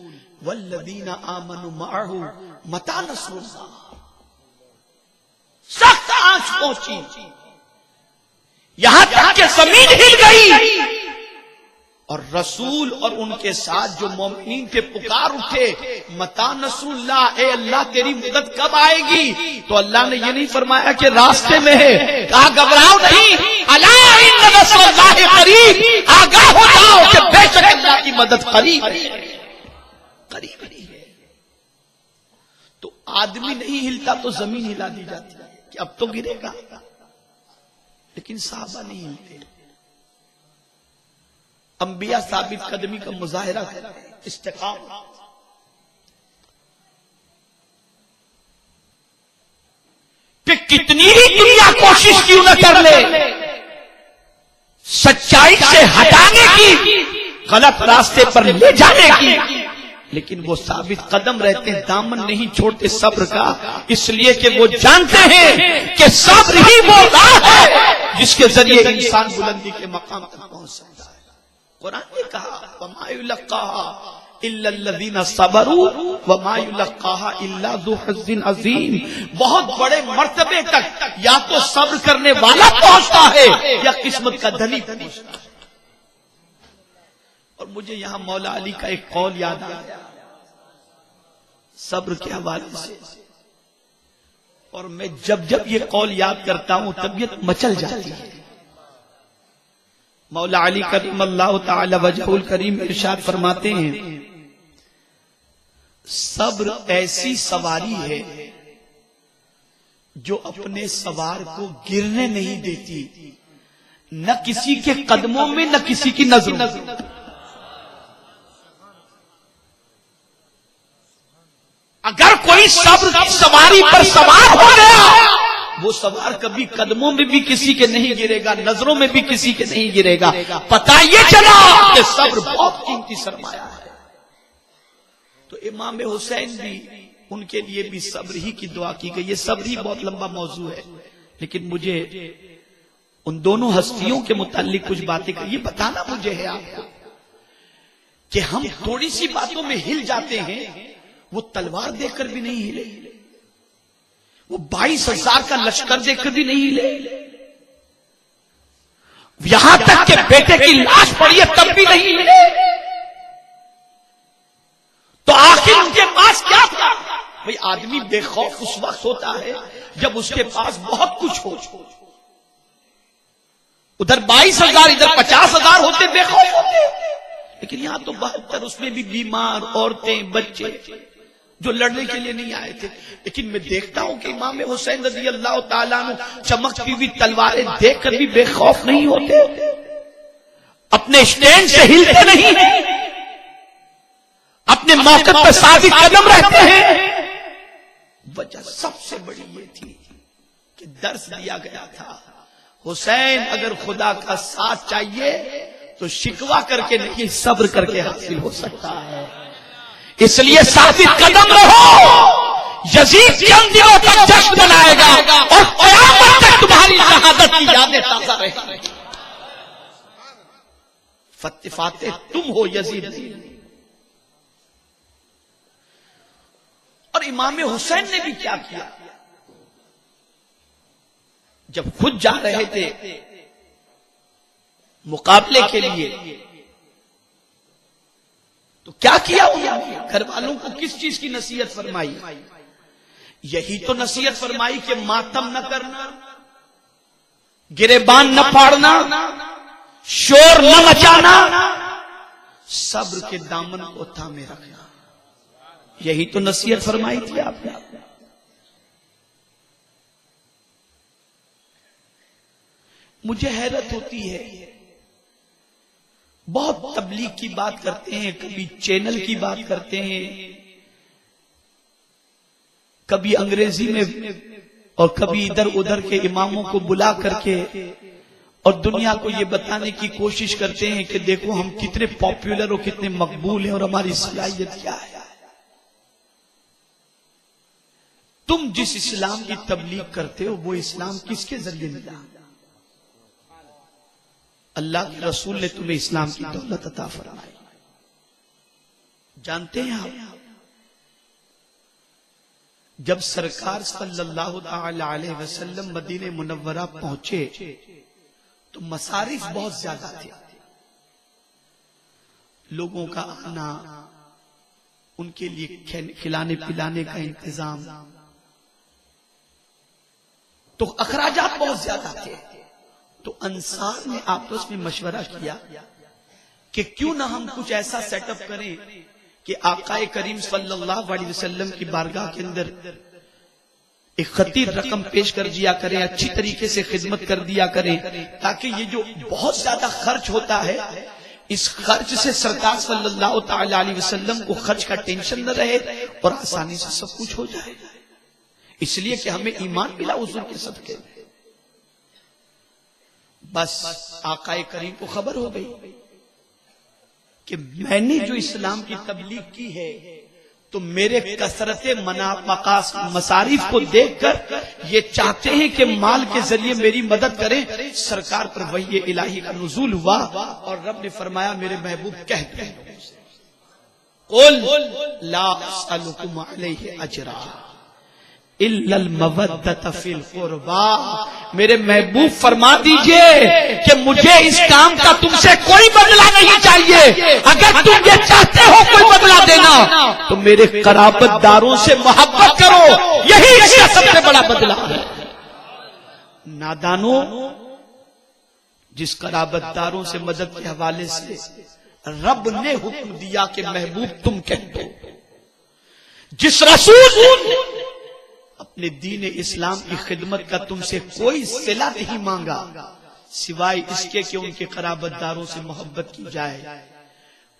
والذین آمنوا معه متى نصر اللہ. سخت آنچ پہنچی، یہاں تک کہ زمین ہل گئی اور رسول اور ان کے ساتھ جو مومنین تھے پکار اٹھے متى نصر اللہ، اے اللہ تیری مدد کب آئے گی؟ تو اللہ نے یہ نہیں فرمایا کہ راستے میں ہے، کہا گھبراؤ نہیں، الا ان نصر اللہ قریب، آگاہ ہو جاؤ کہ بے شک اللہ کی مدد قریب ہے، قریب ہے. تو آدمی نہیں ہلتا تو زمین ہلا دی جاتی ہے کہ اب تو گرے گا. لیکن صحابہ نہیں ہلتے. انبیاء ثابت قدمی کا مظاہرہ کرتے ہیں، استقامت. کہ کتنی ہی دنیا کوشش کیوں نہ کر لے سچائی سے ہٹانے کی، غلط راستے پر لے جانے کی، لیکن وہ ثابت قدم رہتے ہیں، دامن نہیں چھوڑتے صبر کا، اس لیے کہ وہ جانتے ہیں کہ صبر ہی وہ راہ ہے جس کے ذریعے انسان بلندی کے مقام تک پہنچ سکتا ہے. قرآن نے کہا وَمَا يُلَقَّاهَا إِلَّا الَّذِينَ صَبَرُوا وَمَا يُلَقَّاهَا إِلَّا ذُو حَظٍّ عَظِيمٍ. بہت بڑے مرتبے تک یا تو صبر کرنے والا پہنچتا ہے یا قسمت کا دھنی پہنچتا ہے. اور مجھے یہاں مولا علی کا ایک قول یاد آیا صبر کے حوالے سے، اور میں جب یہ قول یاد کرتا ہوں طبیعت مچل جاتی ہے. مولا علی کریم اللہ تعالی وجہ الکریم ارشاد فرماتے ہیں صبر ایسی سواری ہے جو اپنے سوار کو گرنے نہیں دیتی، نہ کسی کے قدموں میں نہ کسی کی نظروں میں. اگر کوئی صبر کی سواری پر سوار ہو گیا وہ سوار کبھی قدموں میں بھی کسی کے نہیں گرے گا، نظروں میں بھی کسی کے نہیں گرے گا. پتہ یہ چلا کہ صبر بہت قیمتی سرمایہ ہے. تو امام حسین بھی، ان کے لیے بھی صبر ہی کی دعا کی گئی. یہ صبر ہی بہت لمبا موضوع ہے، لیکن مجھے ان دونوں ہستیوں کے متعلق کچھ باتیں یہ بتانا مجھے ہے آپ کو کہ ہم تھوڑی سی باتوں میں ہل جاتے ہیں. وہ تلوار دیکھ کر بھی نہیں ہلے، وہ 22,000 کا لشکر دیکھ کر بھی نہیں ہلے، یہاں تک کہ بیٹے کی لاش پڑی ہے تب بھی نہیں ملے، تو آخر ان کے پاس کیا تھا؟ بھئی آدمی بے خوف اس وقت ہوتا ہے جب اس کے پاس بہت کچھ ہو، ادھر 22,000 ادھر 50,000 ہوتے بے خوف ہوتے، لیکن یہاں تو 72، اس میں بھی بیمار عورتیں بچے جو لڑنے کے لیے نہیں آئے تھے۔ لیکن میں دیکھتا ہوں کہ امام حسین رضی اللہ تعالیٰ عنہ چمکتی ہوئی تلواریں دیکھ کر بھی بے خوف نہیں ہوتے، اپنے اسٹینڈ سے ہلتے نہیں ہیں، اپنے موقع پر ثابت قدم رہتے ہیں۔ وجہ سب سے بڑی یہ تھی کہ درس دیا گیا تھا، حسین اگر خدا کا ساتھ چاہیے تو شکوہ کر کے نہیں، صبر کر کے حاصل ہو سکتا ہے، اس لیے ثابت قدم رہو۔ یزید چند دنوں تک جشن منائے گا اور قیامت تک تمہاری شہادت کی یادیں تازہ رہیں گی۔ فتح فاتح تم ہو، یزید نہیں۔ اور امام حسین نے بھی کیا کیا؟ جب خود جا رہے تھے مقابلے کے لیے تو کیا کیا انہوں نے؟ گھر والوں کو کس چیز کی نصیحت فرمائی؟ یہی تو نصیحت فرمائی کہ ماتم نہ کرنا، گریبان نہ پھاڑنا، شور نہ مچانا، صبر کے دامن کو تھامے رکھنا، یہی تو نصیحت فرمائی تھی آپ نے۔ مجھے حیرت ہوتی ہے، بہت تبلیغ کی بات کرتے ہیں، کبھی چینل کی بات کرتے ہیں، کبھی انگریزی میں اور کبھی ادھر ادھر کے اماموں کو بلا کر کے اور دنیا کو یہ بتانے کی کوشش کرتے ہیں کہ دیکھو ہم کتنے پاپولر اور کتنے مقبول ہیں اور ہماری صلاحیت کیا ہے۔ تم جس اسلام کی تبلیغ کرتے ہو وہ اسلام کس کے ذریعے ملا؟ اللہ کے رسول نے تمہیں اسلام کی دولت عطا فرمائی، جانتے ہیں آپ؟ جب سرکار صلی اللہ تعالی علیہ وسلم مدینہ منورہ پہنچے تو مصارف بہت زیادہ تھے، لوگوں کا آنا، ان کے لیے کھلانے پلانے کا انتظام، تو اخراجات بہت زیادہ تھے۔ تو انصار نے آپس میں مشورہ کیا کہ کیوں نہ ہم کچھ ایسا سیٹ اپ کریں کہ آقا کریم صلی اللہ علیہ وسلم کی بارگاہ کے اندر ایک خطیر رقم پیش کر دیا کریں، اچھی طریقے سے خدمت کر دیا کریں، تاکہ یہ جو بہت زیادہ خرچ ہوتا ہے اس خرچ سے سرکار صلی اللہ تعالی علیہ وسلم کو خرچ کا ٹینشن نہ رہے اور آسانی سے سب کچھ ہو جائے، اس لیے کہ ہمیں ایمان ملا حضور کے صدقے میں۔ بس آقا کریم کو خبر ہو گئی کہ میں نے جو اسلام کی تبلیغ کی ہے تو میرے کثرت مصارف کو دیکھ کر یہ چاہتے ہیں کہ مال کے ذریعے میری مدد کریں۔ سرکار پر وحی الہی کا نزول ہوا اور رب نے فرمایا میرے محبوب کہہ دیں قل لا اسألکم علیہ اجرا الا المودۃ فی القربى، میرے محبوب فرما دیجئے کہ مجھے اس کام کا تم سے کوئی بدلہ نہیں چاہیے، اگر تم یہ چاہتے ہو کوئی بدلہ دینا تو میرے قرابت داروں سے محبت کرو، یہی اس کا سب سے بڑا بدلہ ہے۔ نادانوں، جس قرابت داروں سے مدد کے حوالے سے رب نے حکم دیا کہ محبوب تم کہہ دو، جس رسول اپنے دین اسلام کی خدمت کا تم سے کوئی صلہ نہیں مانگا سوائے اس کے کہ ان کے قرابت داروں سے محبت کی جائے،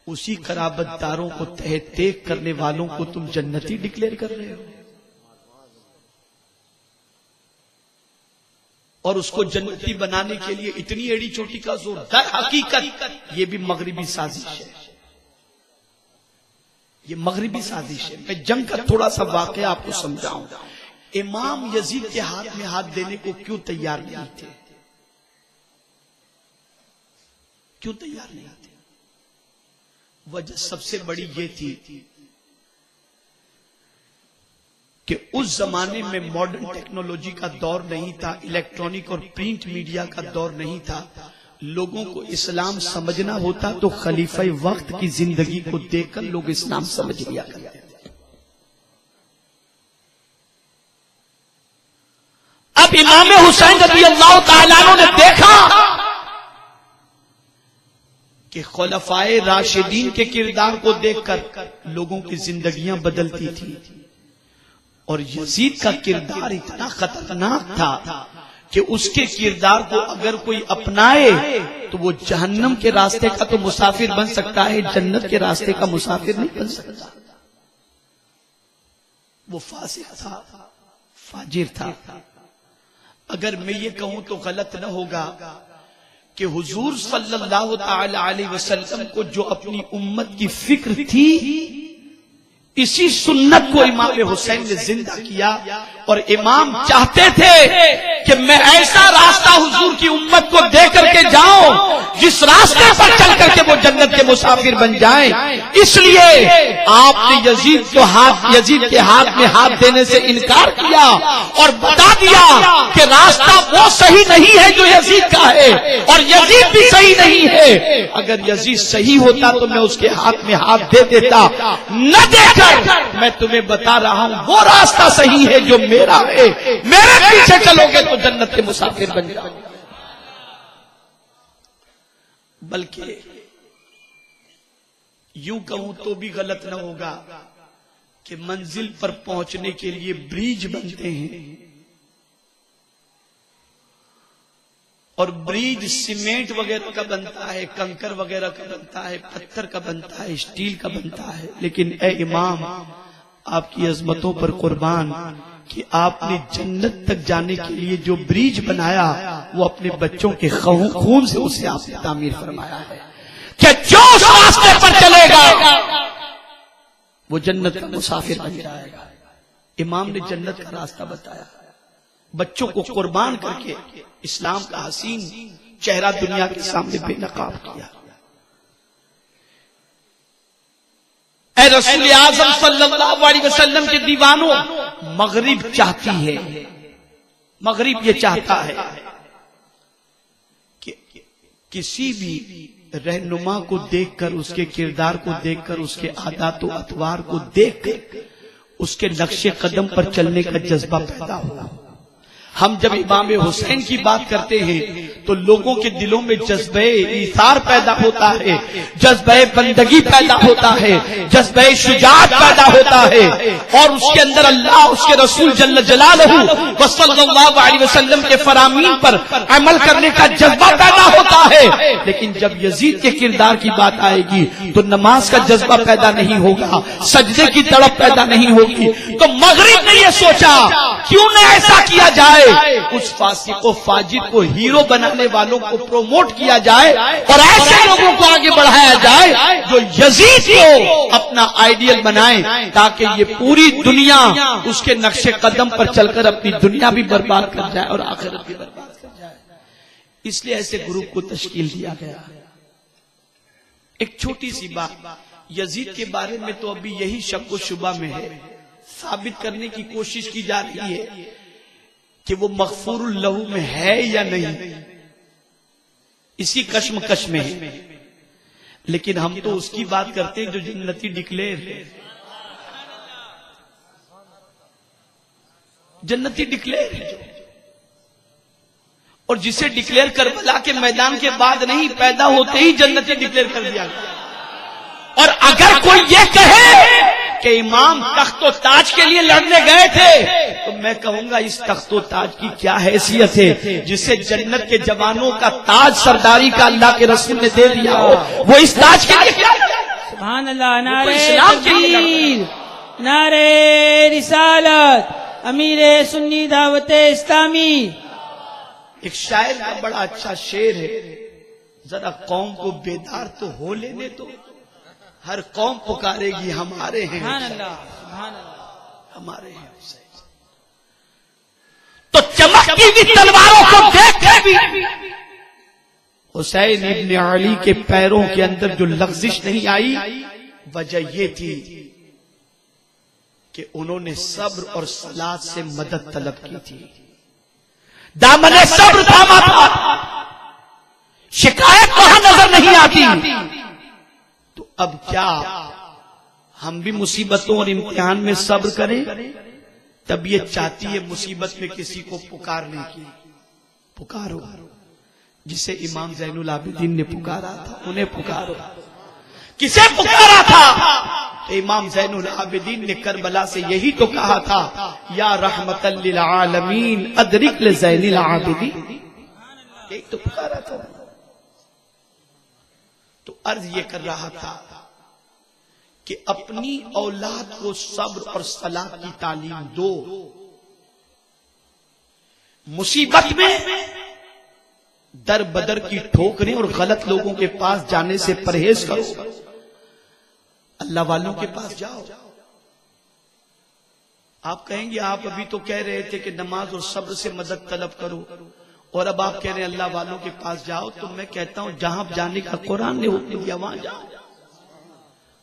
اسی قرابت داروں کو تحت دیکھ کرنے والوں کو تم جنتی ڈکلیئر کر رہے ہو، اور اس کو جنتی بنانے کے لیے اتنی ایڑی چوٹی کا زور۔ در حقیقت یہ بھی مغربی سازش ہے، یہ مغربی سازش ہے۔ میں جنگ کا تھوڑا سا واقعہ آپ کو سمجھاؤں۔ امام یزید کے ہاتھ میں ہاتھ دینے کو کیوں تیار نہیں تھے؟ کیوں تیار نہیں تھے؟ وجہ سب سے بڑی یہ تھی کہ اس زمانے میں ماڈرن ٹیکنالوجی کا دور نہیں تھا، الیکٹرانک اور پرنٹ میڈیا کا دور نہیں تھا، لوگوں کو اسلام سمجھنا ہوتا تو خلیفہ وقت کی زندگی کو دیکھ کر لوگ اسلام سمجھ لیا کرتے تھے۔ اب امام حسین رضی اللہ تعالیٰ عنہ نے دیکھا کہ خلفائے راشدین کے کردار کو دیکھ کر لوگوں کی زندگیاں بدلتی تھی، اور یزید کا کردار اتنا خطرناک تھا کہ اس کے کردار کو اگر کوئی اپنائے تو وہ جہنم کے راستے کا تو مسافر بن سکتا ہے، جنت کے راستے کا مسافر نہیں بن سکتا۔ وہ فاسق تھا، فاجر تھا۔ اگر میں یہ کہوں تو غلط نہ ہوگا کہ حضور صلی اللہ تعالی علیہ وسلم کو جو اپنی امت کی فکر تھی، اسی سنت کو امام حسین نے زندہ کیا، اور امام چاہتے تھے کہ میں ایسا راستہ حضور کی امت کو دے کر کے جاؤں جس راستے پر چل کر کے وہ جنت کے مسافر بن جائیں۔ اس لیے آپ نے یزید کے ہاتھ میں ہاتھ دینے سے انکار کیا اور بتا دیا کہ راستہ وہ صحیح نہیں ہے جو یزید کا ہے، اور یزید بھی صحیح نہیں ہے۔ اگر یزید صحیح ہوتا تو میں اس کے ہاتھ میں ہاتھ دے دیتا، نہ دے کر میں تمہیں بتا رہا ہوں وہ راستہ صحیح ہے جو میرا ہے، میرے پیچھے چلو گے تو جنت کے مسافر بن جاؤ گے۔ بلکہ یوں کہوں تو بھی غلط نہ ہوگا کہ منزل پر پہنچنے کے لیے بریج بنتے ہیں، اور بریج سیمنٹ وغیرہ کا بنتا ہے، کنکر وغیرہ کا بنتا ہے، پتھر کا بنتا ہے، اسٹیل کا بنتا ہے، لیکن اے امام آپ کی عظمتوں پر قربان کہ آپ نے جنت تک جانے کے لیے جو بریج بنایا وہ اپنے بچوں کے خون سے اسے آپ نے تعمیر فرمایا ہے کہ جو اس راستے پر چلے گا وہ جنت کا مسافر بن جائے گا۔ امام نے جنت کا راستہ بتایا، بچوں کو قربان کر کے اسلام کا حسین چہرہ دنیا کے سامنے بے نقاب کیا۔ اے رسول اعظم صلی اللہ علیہ وسلم کے دیوانوں، مغرب چاہتی ہے، مغرب یہ چاہتا ہے کہ کسی بھی رہنما کو دیکھ کر، اس کے کردار کو دیکھ کر، اس کے عادات و اطوار کو دیکھ کر اس کے نقش قدم پر چلنے کا جذبہ پیدا ہو۔ ہم جب امام حسین کی بات کرتے ہیں تو لوگوں کے دلوں میں جذبہ ایثار پیدا ہوتا ہے، جذبہ بندگی پیدا ہوتا ہے، جذبہ شجاعت پیدا ہوتا ہے، اور اس کے اندر اللہ، اس کے رسول جل جلالہ صلی اللہ علیہ وسلم کے فرامین پر عمل کرنے کا جذبہ پیدا ہوتا ہے۔ لیکن جب یزید کے کردار کی بات آئے گی تو نماز کا جذبہ پیدا نہیں ہوگا، سجدے کی تڑپ پیدا نہیں ہوگی۔ تو مغرب نے یہ سوچا کیوں نہ ایسا کیا جائے، اس فاسق و فاجر کو ہیرو بنانے والوں کو پروموٹ کیا جائے اور ایسے لوگوں کو آگے بڑھایا جائے جو یزید کو اپنا آئیڈیل بنائیں، تاکہ یہ پوری دنیا اس کے نقش قدم پر چل کر اپنی دنیا بھی برباد کر جائے اور آخرت بھی برباد کر جائے۔ اس لیے ایسے گروپ کو تشکیل دیا گیا۔ ایک چھوٹی سی بات، یزید کے بارے میں تو ابھی یہی شک و شبہ میں ہے، ثابت کرنے کی کوشش کی جا رہی ہے کہ وہ مغفور اللہ میں ہے یا نہیں، اسی کشمکش میں ہے۔ لیکن ہم تو اس کی بات کرتے ہیں جو جنتی ڈکلیئر ہے، جنتی ڈکلیئر ہے، اور جسے ڈکلیئر کربلا کے میدان کے بعد نہیں، پیدا ہوتے ہی جنتی ڈکلیئر کر دیا گیا۔ اور اگر کوئی یہ کہے کہ امام تخت و تاج کے لیے لڑنے گئے تھے تو میں کہوں گا اس تخت و تاج کی کیا حیثیت ہے، جسے جنت کے جوانوں کا تاج سرداری کا اللہ کے رسول نے دے دیا ہو، وہ اس تاج کے لیے کیا؟ سبحان اللہ، نعرہ تکبیر، نعرہ رسالت، امیر سنی دعوت اسلامی۔ ایک شاعر کا بڑا اچھا شعر ہے، ذرا قوم کو بیدار تو ہو لینے تو، ہر قوم پکارے گی ہمارے ہیں سبحان اللہ، سبحان اللہ، ہمارے ہیں حسین۔ تو چمکتی ہوئی تلواروں کو دیکھ کے بھی حسین ابن علی کے پیروں کے اندر جو لغزش نہیں آئی، وجہ یہ تھی کہ انہوں نے صبر اور صلات سے مدد طلب کی تھی، دامن صبر تھاما تھا، شکایت وہاں نظر نہیں آتی. تو اب کیا ہم بھی مصیبتوں اور امتحان میں صبر کریں؟ طبیعت چاہتی ہے مصیبت میں کسی کو پکارنے کی. پکارو جسے امام زین العابدین نے پکارا تھا انہیں پکارو. کسے پکارا تھا؟ امام زین العابدین نے کربلا سے یہی تو کہا تھا یا رحمت للعالمین ادرک لزین العابدین. یہی تو پکارا تھا. تو عرض یہ کر رہا تھا کہ اپنی اولاد کو صبر اور صلاح کی تعلیم دو. مصیبت میں در بدر کی ٹھوکریں اور غلط لوگوں کے پاس جانے سے پرہیز کرو. اللہ والوں کے پاس جاؤ. آپ کہیں گے آپ ابھی تو کہہ رہے تھے کہ نماز اور صبر سے مدد طلب کرو اور اب آپ کہہ رہے ہیں اللہ والوں کے پاس جاؤ. تو میں کہتا ہوں جہاں جانے کا قرآن نے حکم دیا وہاں جاؤ.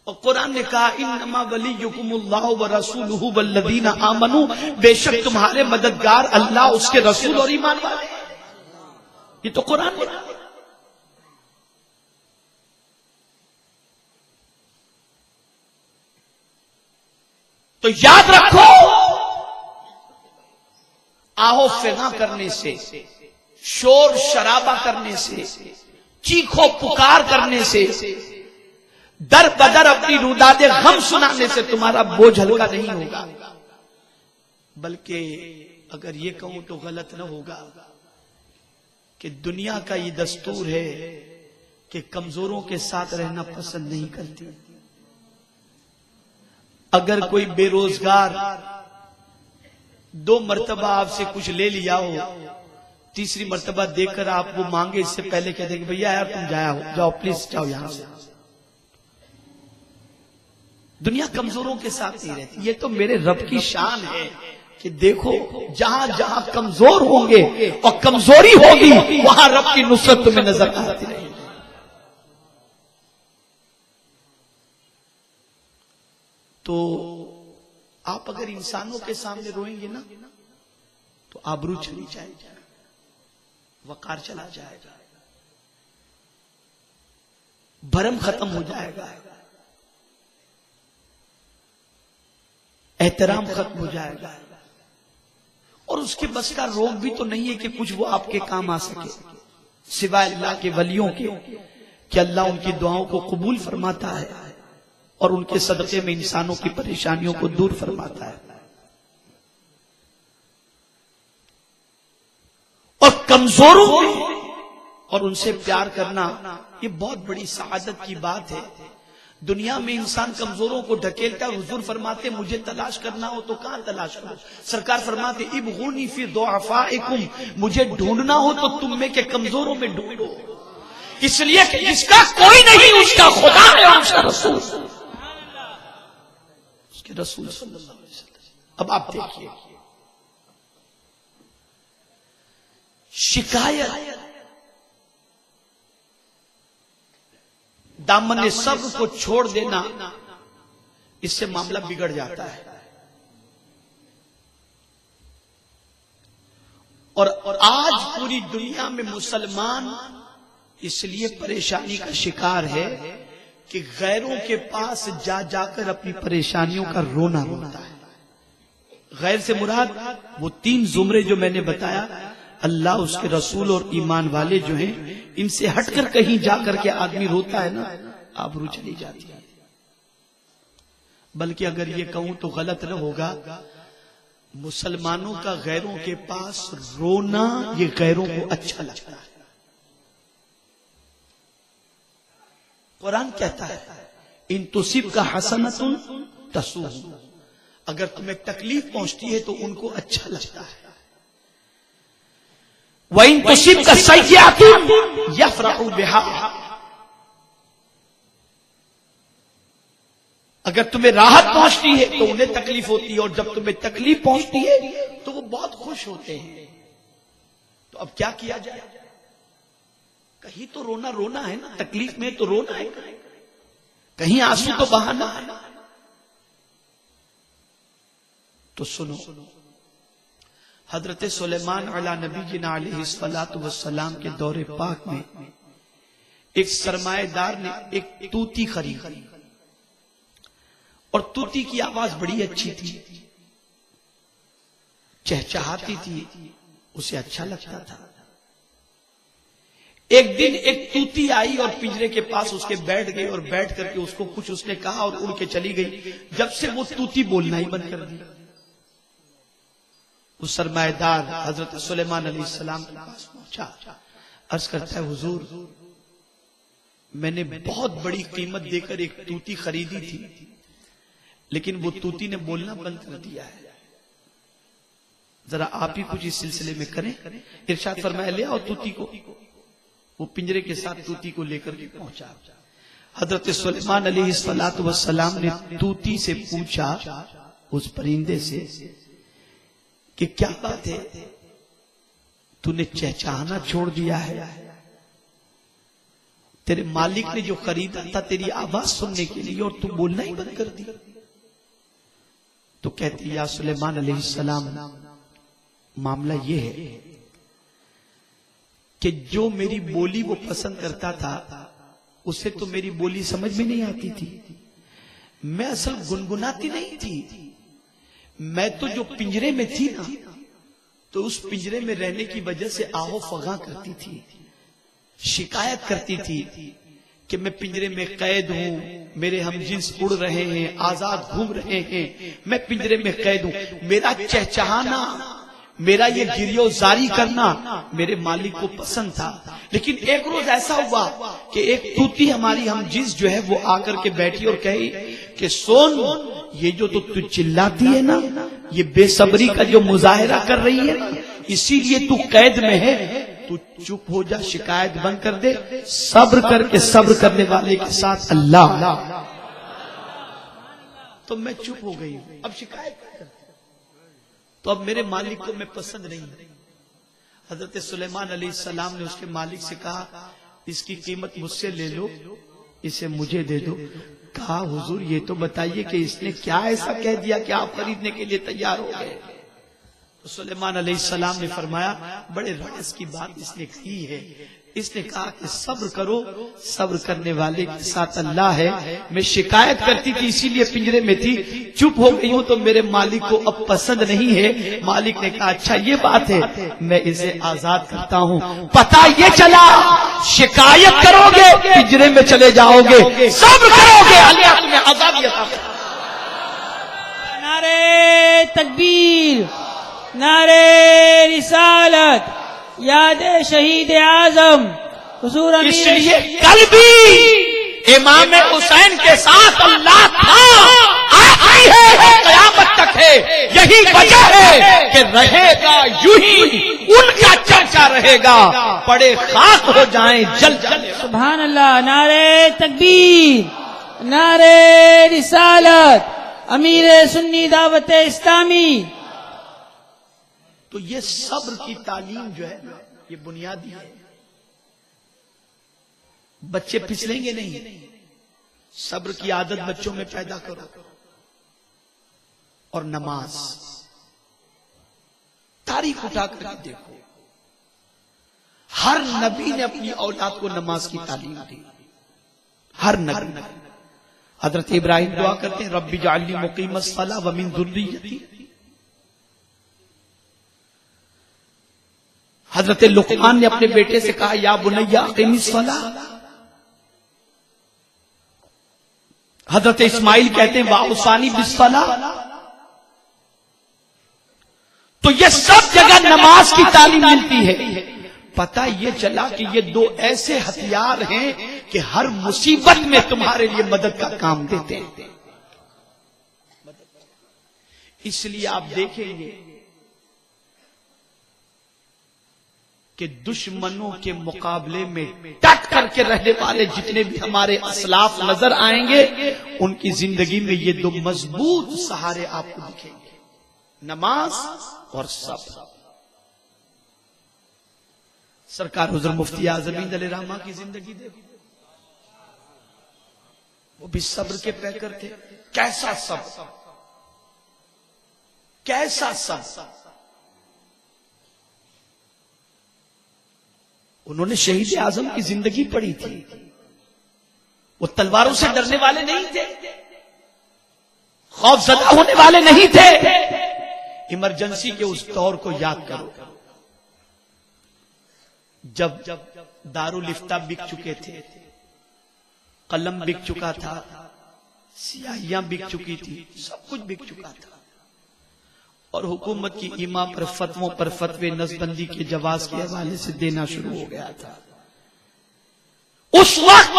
اور قرآن نے کہا انما ولیکم اللہ ورسولہ والذین آمنوا، بے شک تمہارے مددگار اللہ اس کے رسول اور ایمان والے. یہ تو قرآن نے. تو یاد رکھو آہو فغاں کرنے سے، شور شرابہ کرنے سے، چیخو پکار کرنے سے، در بدر اپنی روداد غم سنانے سے تمہارا بوجھ ہلکا نہیں ہوگا. بلکہ اگر یہ کہوں تو غلط نہ ہوگا کہ دنیا کا یہ دستور ہے کہ کمزوروں کے ساتھ رہنا پسند نہیں کرتی. اگر کوئی بے روزگار 2 مرتبہ آپ سے کچھ لے لیا ہو، تیسری مرتبہ دیکھ کر آپ وہ مانگے اس سے پہلے کہہ دیں کہ بھیا یار تم جاؤ پلیز جاؤ یہاں سے. دنیا کمزوروں کے ساتھ نہیں رہتی. یہ تو میرے رب کی شان ہے کہ دیکھو جہاں جہاں کمزور ہوں گے اور کمزوری ہوگی وہاں رب کی نصرت تمہیں نظر آتی رہے گی. تو آپ اگر انسانوں کے سامنے روئیں گے نا تو آبرو چلی جائے گی، وقار چلا جائے گا، بھرم ختم ہو جائے گا، احترام ختم ہو جائے گا. اور اس کے بس کا روگ بھی تو نہیں ہے کہ کچھ وہ آپ کے کام آ سکے سوائے اللہ کے ولیوں کے کہ اللہ ان کی دعاؤں کو قبول فرماتا ہے اور ان کے صدقے میں انسانوں کی پریشانیوں کو دور فرماتا ہے. اور کمزوروں اور ان سے پیار کرنا یہ بہت بڑی سعادت کی بات ہے. دنیا میں انسان کمزوروں کو ڈھکیلتا ہے. حضور فرماتے مجھے تلاش کرنا ہو تو کہاں تلاش کرو؟ سرکار فرماتے ابغونی فی ضعفائکم، مجھے ڈھونڈنا ہو تو تم میں کے کمزوروں میں ڈھونڈو. اس لیے کہ جس کا کوئی نہیں اس کا خدا ہے اور اس کا رسول، اس کے رسول صلی اللہ علیہ وسلم. اب آپ دیکھیے شکایت دامن صبر کو چھوڑ دینا، اس سے معاملہ بگڑ جاتا ہے. اور آج پوری دنیا میں مسلمان اس لیے پریشانی کا شکار ہے کہ غیروں کے پاس جا جا کر اپنی پریشانیوں کا رونا روتا ہے. غیر سے مراد وہ 3 زمرے جو میں نے بتایا، اللہ، اس کے رسول اور ایمان والے جو ہیں، ان سے ہٹ کر کہیں جا کر کے آدمی روتا ہے نا، آبرو چلی جاتی ہے. بلکہ اگر یہ کہوں تو غلط نہ ہوگا، مسلمانوں کا غیروں کے پاس رونا یہ غیروں کو اچھا لگتا ہے. قرآن کہتا ہے ان تصب کا حسنۃ تسؤہم، اگر تمہیں تکلیف پہنچتی ہے تو ان کو اچھا لگتا ہے. وَإِن تُصِبْكَ سَيِّئَةٌ يَفْرَحُوا بِهَا، اگر تمہیں راحت پہنچتی ہے تو انہیں تکلیف ہوتی ہے، اور جب تمہیں تکلیف پہنچتی ہے تو وہ بہت خوش ہوتے ہیں. تو اب کیا کیا جائے؟ کہیں تو رونا ہے نا، تکلیف میں تو رونا ہے، کہیں آنسو تو بہانا ہے. تو سنو، حضرت سلیمان علی نبی جنا علیہ الصلوۃ والسلام کے دور پاک میں ایک سرمایہ دار نے ایک طوطی خریدی اور طوطی کی آواز بڑی اچھی تھی، چہچہاتی تھی، اسے اچھا لگتا تھا۔ ایک دن ایک طوطی آئی اور پنجرے کے پاس اس کے بیٹھ گئی اور بیٹھ کر کے اس کو کچھ اس نے کہا اور اڑ کے چلی گئی۔ جب سے وہ طوطی بولنا ہی بند کر دی۔ وہ سرمایہ دار حضرت سلیمان علیہ السلام کے پاس پہنچا، عرض کرتا ہے حضور میں نے بہت بڑی قیمت دے کر ایک طوطی خریدی تھی، لیکن وہ طوطی نے بولنا بند کر دیا ہے، ذرا آپ ہی کچھ اس سلسلے میں کریں۔ ارشاد فرمایا لے آؤ طوطی کو۔ وہ پنجرے کے ساتھ طوطی کو لے کر کے پہنچا۔ حضرت سلیمان علیہ السلام نے طوطی سے پوچھا، اس پرندے سے، کہ کیا بات ہے تو نے چہچہانا چھوڑ دیا ہے؟ تیرے مالک نے جو خریدا تھا تیری آواز سننے کے لیے اور تو بولنا ہی بند کر دی۔ تو کہتی یا سلیمان علیہ السلام معاملہ یہ ہے کہ جو میری بولی وہ پسند کرتا تھا اسے تو میری بولی سمجھ میں نہیں آتی تھی، میں اصل گنگناتی نہیں تھی، میں تو جو پنجرے میں تھی نا تو اس پنجرے میں رہنے کی وجہ سے آہو فغاں کرتی تھی، شکایت کرتی تھی کہ میں پنجرے میں قید ہوں، میرے ہم جنس اڑ رہے ہیں، آزاد گھوم رہے ہیں، میں پنجرے میں قید ہوں۔ میرا چہچہانا، میرا یہ گریو زاری کرنا میرے مالک کو پسند تھا، لیکن ایک روز ایسا ہوا کہ ایک طوطی ہماری ہم جنس جو ہے وہ آ کر کے بیٹھی اور کہی کہ سون یہ جو تو چلاتی ہے نا، یہ بے صبری کا جو مظاہرہ کر رہی ہے نا، اسی لیے تو قید میں ہے، تو چپ ہو جا، شکایت بند کر دے، صبر کر کے صبر کرنے والے کے ساتھ اللہ۔ تو میں چپ ہو گئی، اب شکایت تو اب میرے مالک کو میں پسند نہیں۔ حضرت سلیمان علیہ السلام نے اس کے مالک سے کہا اس کی قیمت مجھ سے لے لو، اسے مجھے دے دو۔ کہا حضور یہ تو بتائیے کہ اس نے کیا ایسا کہہ دیا کہ آپ خریدنے کے لیے تیار ہو گئے؟ تو سلیمان علیہ السلام نے فرمایا بڑے رئیس کی بات اس نے کہی ہے، اس نے کہا کہ صبر کرو، صبر کرنے والے کے ساتھ اللہ ہے۔ میں شکایت کرتی تھی اسی لیے پنجرے میں تھی، چپ ہو گئی ہوں تو میرے مالک کو اب پسند نہیں ہے۔ مالک نے کہا اچھا یہ بات ہے، میں اسے آزاد کرتا ہوں۔ پتہ یہ چلا شکایت کرو گے پنجرے میں چلے جاؤ گے، صبر کرو گے اللہ تمہیں عذاب عطا کرے۔ نعرے تکبیر، نعرے رسالت، یاد شہید اعظم حضور امیر۔ اس لیے کل بھی امام حسین کے ساتھ اللہ تھا، آئی ہے، قیامت تک ہے، یہی وجہ ہے کہ رہے گا یوں ہی، ان کا چرچا رہے گا، پڑے خاک ہو جائیں جل جل۔ سبحان اللہ، نعرے تکبیر، نعرے رسالت، امیر سنی دعوت اسلامی۔ تو یہ صبر کی تعلیم جو ہے یہ بنیادی ہے، بچے پھسلیں گے نہیں، صبر کی عادت بچوں میں پیدا کرو۔ اور نماز، تاریخ اٹھا کر کے دیکھو، ہر نبی نے اپنی اولاد کو نماز کی تعلیم دی، ہر نبی۔ حضرت ابراہیم دعا کرتے ہیں رب اجعلنی مقیم الصلاۃ ومن ذریتی۔ حضرت لقمان نے اپنے بیٹے سے کہا یا بنی اقیم الصلاۃ۔ حضرت اسماعیل کہتے ہیں واوصانی بالصلاۃ۔ تو یہ سب جگہ نماز کی تعلیم ملتی ہے۔ پتہ یہ چلا کہ یہ دو ایسے ہتھیار ہیں کہ ہر مصیبت میں تمہارے لیے مدد کا کام دیتے ہیں۔ اس لیے آپ دیکھیں گے کہ دشمنوں کے مقابلے میں ڈٹ کر کے رہنے والے جتنے بھی ہمارے اسلاف نظر آئیں گے ان کی زندگی میں یہ دو مضبوط سہارے آپ کو دکھیں گے، نماز اور صبر۔ سرکار حضرت مفتی اعظم علیہ رحمہ کی زندگی دیکھو، وہ بھی صبر کے پیکر تھے۔ کیسا صبر، کیسا صبر۔ انہوں نے شہید اعظم کی زندگی پڑھی تھی، وہ تلواروں سے ڈرنے والے نہیں تھے، خوف زدہ ہونے والے نہیں تھے۔ ایمرجنسی کے اس دور کو یاد کرو جب دارالفتہ بک چکے تھے، قلم بک چکا تھا، سیاہیاں بک چکی تھی، سب کچھ بک چکا تھا، اور حکومت کی ایما پر فتووں پر فتوے نسبندی کے جواز کے حوالے سے دینا شروع ہو گیا تھا۔ اس وقت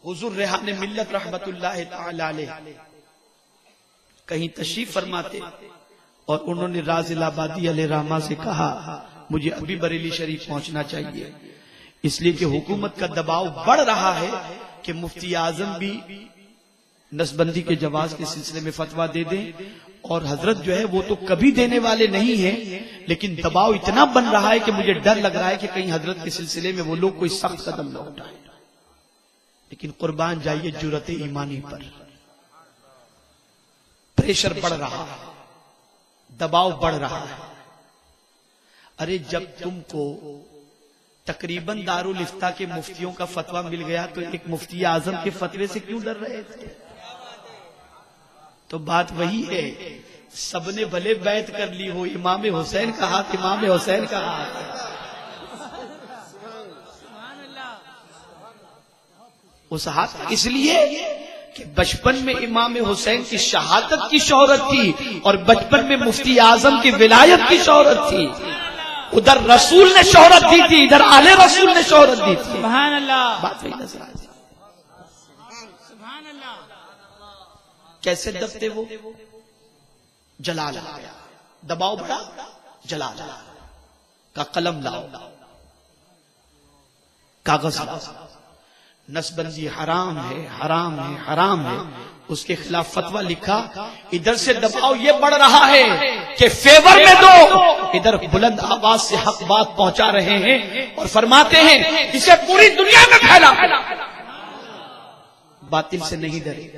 حضور ریحان ملت رحمت اللہ تعالی علیہ کہیں تشریف فرماتے اور انہوں نے رازل آبادی علیہ رحمہ سے کہا مجھے ابھی بریلی شریف پہنچنا چاہیے، اس لیے کہ حکومت کا دباؤ بڑھ رہا ہے کہ مفتی اعظم بھی نسبندی کے جواز کے سلسلے میں فتویٰ دے دیں، اور حضرت جو ہے وہ تو کبھی دینے والے نہیں ہیں، لیکن دباؤ اتنا بن رہا ہے کہ مجھے ڈر لگ رہا ہے کہ کہیں حضرت کے سلسلے میں وہ لوگ کوئی سخت قدم نہ اٹھائیں۔ لیکن قربان جائیے جرأت ایمانی پر، پریشر بڑھ رہا ہے، دباؤ بڑھ رہا ہے۔ ارے جب تم کو تقریباً دارالفتہ کے مفتیوں کا فتویٰ مل گیا تو ایک مفتی اعظم کے فتوے سے کیوں ڈر رہے تھے؟ تو بات وہی ہے، سب نے بھلے بیعت کر لی ہو، امام حسین کا ہاتھ امام حسین کا ہاتھ ہے۔ اس ہاتھ اس لیے کہ بچپن میں امام حسین کی شہادت کی شہرت تھی اور بچپن میں مفتی اعظم کی ولایت کی شہرت تھی۔ ادھر رسول نے شہرت دی تھی، ادھر آل رسول نے شہرت دی تھی۔ سبحان اللہ، بات وہی نظر آتی۔ سبحان اللہ۔ کیسے دبتے وہ؟ جلال آ گیا، دباؤ بڑھا، جلال کا قلم لاؤ، کاغذ لاؤ، نسبندی حرام ہے، حرام ہے، حرام ہے، اس کے خلاف فتویٰ لکھا۔ ادھر سے دباؤ یہ بڑھ رہا ہے کہ فیور میں دو، ادھر بلند آواز سے حق بات پہنچا رہے ہیں اور فرماتے ہیں اسے پوری دنیا میں پھیلا۔ باطل سے نہیں ڈرے،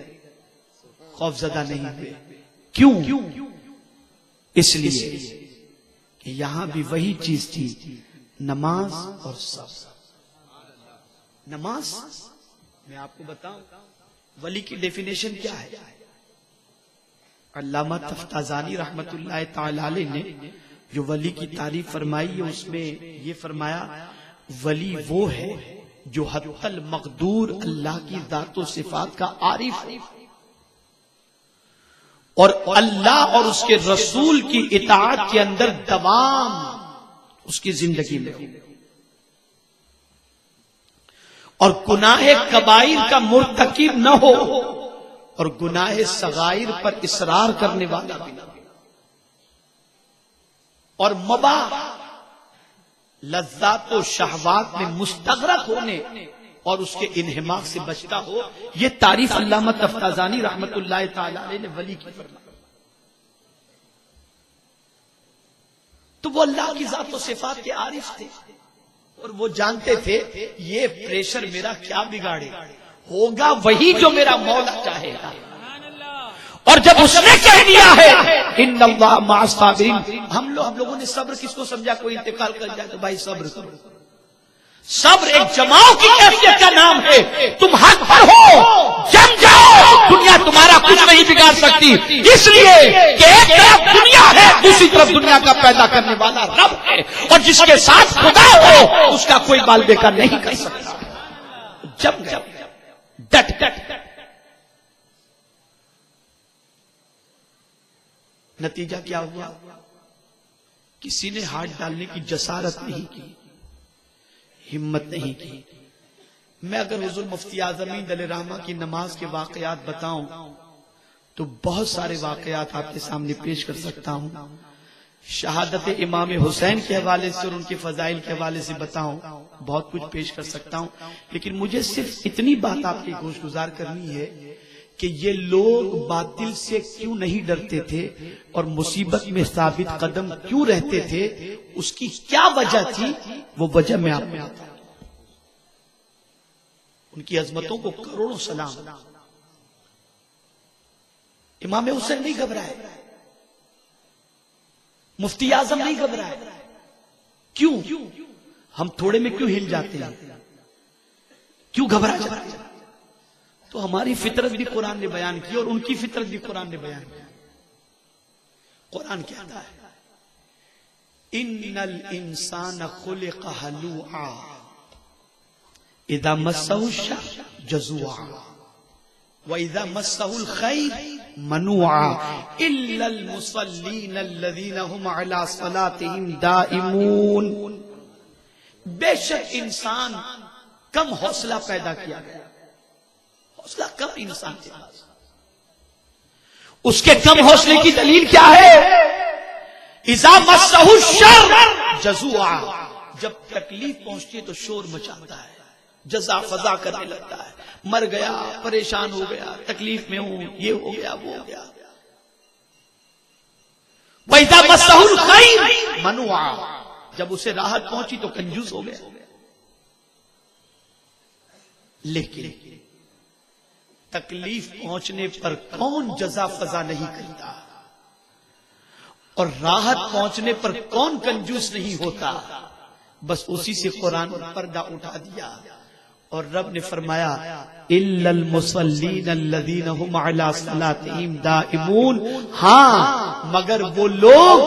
خوف زدہ نہیں ہوئے۔ کیوں؟ اس لیے کہ یہاں بھی وہی چیز تھی، نماز اور صبر۔ نماز، میں آپ کو بتاؤں ولی کی ڈیفینیشن کیا ہے؟ علامہ تفتازانی رحمت اللہ تعالی علیہ نے جو ولی کی تعریف فرمائی ہے اس میں یہ فرمایا ولی وہ ہے جو حتی المقدور اللہ کی ذات و صفات کا عارف ہے اور اللہ اور اس کے رسول کی اطاعت کے اندر دوام اس کی زندگی میں ہو، اور گناہ کبائر کا مرتکب نہ ہو اور گناہ صغائر پر اصرار کرنے والا بھی نہ ہو، اور مباح لذات و شہوات میں مستغرق ہونے اور اس کے انہماک سے بچتا ہو۔ یہ تعریف علامہ تفتازانی رحمت اللہ تعالی علیہ نے ولی کی فرمائی۔ تو وہ اللہ کی ذات و صفات کے عارف تھے اور وہ جانتے تھے یہ پریشر میرا کیا بگاڑے، ہوگا وہی جو میرا مولا چاہے گا۔ اور جب اس نے کہہ دیا ہے ان اللہ مع الصابرین، ہم لوگوں نے صبر کس کو سمجھا؟ کوئی انتقال کر جائے تو بھائی صبر کرو۔ صبر ایک جماؤ کی کیفیت کا نام ہے، تم حق پر ہو جم جاؤ، دنیا تمہارا کچھ نہیں بگاڑ سکتی، اس لیے کہ ایک طرف دنیا ہے دوسری طرف دنیا کا پیدا کرنے والا رب ہے، اور جس کے ساتھ خدا ہو اس کا کوئی بال بیکار نہیں کر سکتا۔ جم جاؤ، ڈٹ ڈٹ۔ نتیجہ کیا ہوا؟ کسی نے ہاتھ ڈالنے کی جسارت نہیں کی، ہمت نہیں کی۔ میں اگر حضور مفتی اعظم علیہ رحمہ کی نماز کے واقعات بتاؤں تو بہت سارے واقعات آپ کے سامنے پیش کر سکتا ہوں۔ شہادت امام حسین کے حوالے سے اور ان کے فضائل کے حوالے سے بتاؤں بہت کچھ پیش کر سکتا ہوں، لیکن مجھے صرف اتنی بات آپ کی گوش گزار کرنی ہے کہ یہ لوگ باطل سے کیوں نہیں ڈرتے تھے اور مصیبت میں ثابت قدم کیوں رہتے تھے، اس کی کیا وجہ تھی، وہ وجہ میں آپ کو بتاؤں۔ ان کی عظمتوں کو کروڑوں سلام۔ امام حسین نہیں گھبرائے، مفتی اعظم نہیں گھبرائے، کیوں؟ ہم تھوڑے میں کیوں ہل جاتے ہیں، کیوں گھبرا جاتے ہیں؟ تو ہماری فطرت بھی قرآن نے بیان کی اور ان کی فطرت بھی قرآن نے بیان کی. قرآن کہتا ہے ان الانسان خلق ہلوعا اذا مسہ الشر جزوعا وَإِذَا مَسَّهُ الْخَيْرُ مَنُوعًا إِلَّا الْمُصَلِّينَ الَّذِينَ هُمْ عَلَى صَلَاتِهِمْ دَائِمُونَ. بے شک انسان کم حوصلہ پیدا کیا گیا. حوصلہ کم انسان کے پاس. اس کے کم حوصلے کی دلیل کیا ہے؟ اِذَا مَسَّهُ الشَّرُّ جَزُوعًا. جب تکلیف پہنچتی ہے تو شور مچاتا ہے، جزا فضا کرنے لگتا ہے، مر گیا، پریشان ہو گیا، تکلیف میں ہوں، یہ ہو گیا، وہ ہو گیا. وَإِذَا مَسَّهُ الْخَيْرُ مَنُوعًا. جب اسے راحت پہنچی تو کنجوس ہو گیا. لیکن تکلیف پہنچنے پر کون جزا فضا نہیں کرتا، اور راحت پہنچنے پر کون کنجوس نہیں ہوتا؟ بس اسی سے قرآن پردہ اٹھا دیا اور رب نے فرمایا الا المصلین الذین هم علی صلاتهم دائمون. ہاں مگر وہ لوگ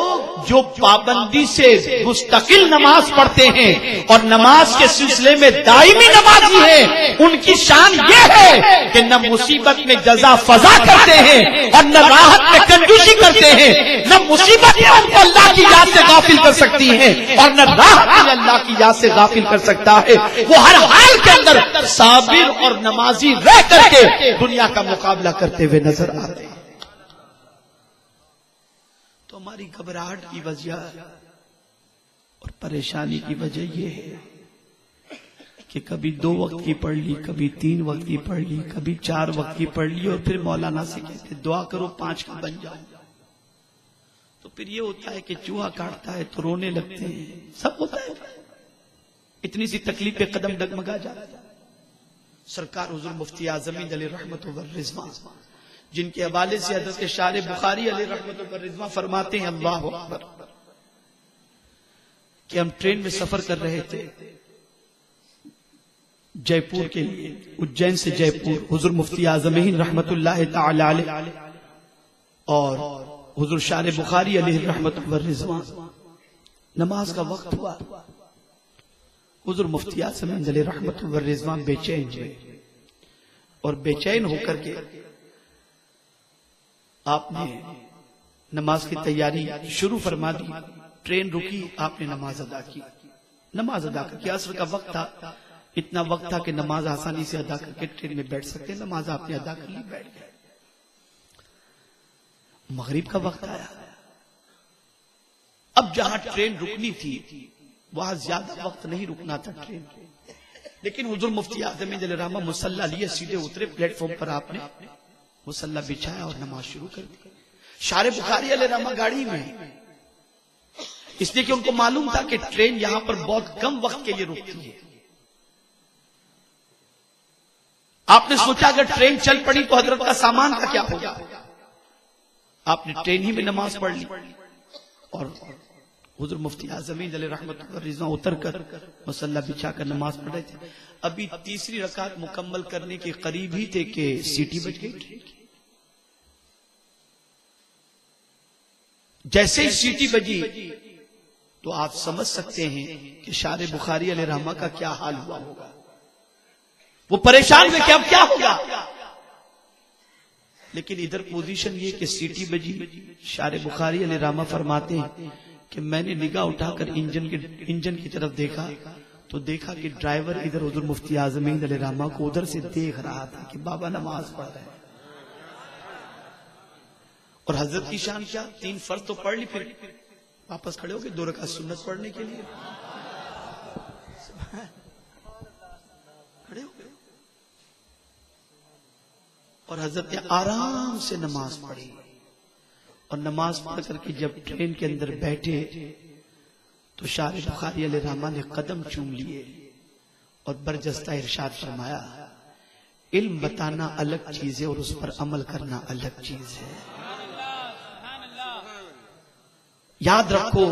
جو پابندی سے مستقل نماز پڑھتے ہیں اور نماز کے سلسلے میں دائمی نمازی ہیں، ان کی شان یہ ہے کہ نہ مصیبت میں جزا فضا کرتے ہیں اور نہ راحت میں کنجوسی کرتے ہیں. نہ مصیبت میں ان کو اللہ کی یاد سے غافل کر سکتی ہیں اور نہ راحت میں اللہ کی یاد سے غافل کر سکتا ہے. وہ ہر حال کے اندر صابر اور نمازی رہ کر کے دنیا کا مقابلہ کرتے ہوئے نظر آتے ہیں. تو ہماری گھبراہٹ کی وجہ اور پریشانی کی وجہ یہ ہے کہ کبھی 2 وقت کی پڑھ لی، کبھی 3 وقت کی پڑھ لی، کبھی 4 وقت کی پڑھ لی، اور پھر مولانا سے کہتے دعا کرو 5 کا بن جاؤ. تو پھر یہ ہوتا ہے کہ چوہا کاٹتا ہے تو رونے لگتے ہیں. سب ہوتا ہے. اتنی سی تکلیف پہ قدم ڈگمگا جاتا ہے. سرکار حضور مفتی اعظم علیہ رحمت و رضوان، جن کے حوالے سے حضرت شارح بخاری علیہ رحمت و رضوان فرماتے ہیں اللہ اکبر، کہ ہم ٹرین میں سفر کر رہے تھے جے پور کے لیے، اجین سے جے پور. حضور مفتی اعظم رحمت اللہ تعالی علیہ اور حضور شارح بخاری علیہ رحمت و رضوان، نماز کا وقت ہوا. حضور مفتی اعظم علیہ رحمت و رضوان بے چین ہوئے، اور بے چین ہو کر کے آپ نے نماز کی تیاری شروع فرما دی. ٹرین رکی، آپ نے نماز ادا کی. نماز ادا کر کے عصر کا وقت تھا، اتنا وقت تھا کہ نماز آسانی سے ادا کر کے ٹرین میں بیٹھ سکتے. نماز آپ نے ادا کر لی، بیٹھ گئے. مغرب کا وقت آیا. اب جہاں ٹرین رکنی تھی وہاں زیادہ وقت نہیں رکنا تھا ٹرین، لیکن حضور مفتی اعظم علیہ رحمہ مصلی لیے سیدھے اترے. پلیٹ فارم پر آپ نے مصلی بچھایا اور نماز شروع کر دی. شارح بخاری علیہ رحمہ گاڑی میں، اس لیے کہ ان کو معلوم تھا کہ ٹرین یہاں پر بہت کم وقت کے لیے رکتی ہے. آپ نے سوچا اگر ٹرین چل پڑی تو حضرت کا سامان کا کیا ہوگا. آپ نے ٹرین ہی میں نماز پڑھ لی اور حضور مفتی اعظم علیہ رحمت اللہ رضوان اتر کر مصلی بچھا کر نماز پڑھ رہے تھے. ابھی تیسری رکعت مکمل کرنے کے قریب ہی تھے کہ سیٹی بج گئی. جیسے ہی سیٹی بجی تو آپ سمجھ سکتے ہیں کہ شارح بخاری علیہ رحمہ کا کیا حال ہوا ہوگا. وہ پریشان ہوئے کہ اب کیا ہوگا. لیکن ادھر پوزیشن یہ کہ سیٹی بجی. شارح بخاری علیہ رحمہ فرماتے ہیں کہ میں نے نگاہ اٹھا کر انجن کی طرف دیکھا تو دیکھا کہ ڈرائیور ادھر حضور مفتی اعظم علیہ رحمہ کو ادھر سے دیکھ رہا تھا کہ بابا نماز پڑھ رہے ہیں. اور حضرت کی شان کیا، 3 فرض تو پڑھ لی، پھر واپس کھڑے ہو گئے 2 رکعت سنت پڑھنے کے لیے. کھڑے ہو گئے اور حضرت نے آرام سے نماز پڑھی. اور نماز پڑھ کر کے جب ٹرین کے اندر بیٹھے تو شارح بخاری علیہ رحمہ نے قدم چوم لیے اور برجستہ ارشاد فرمایا علم بتانا الگ چیز ہے اور اس پر عمل کرنا الگ چیز ہے. یاد رکھو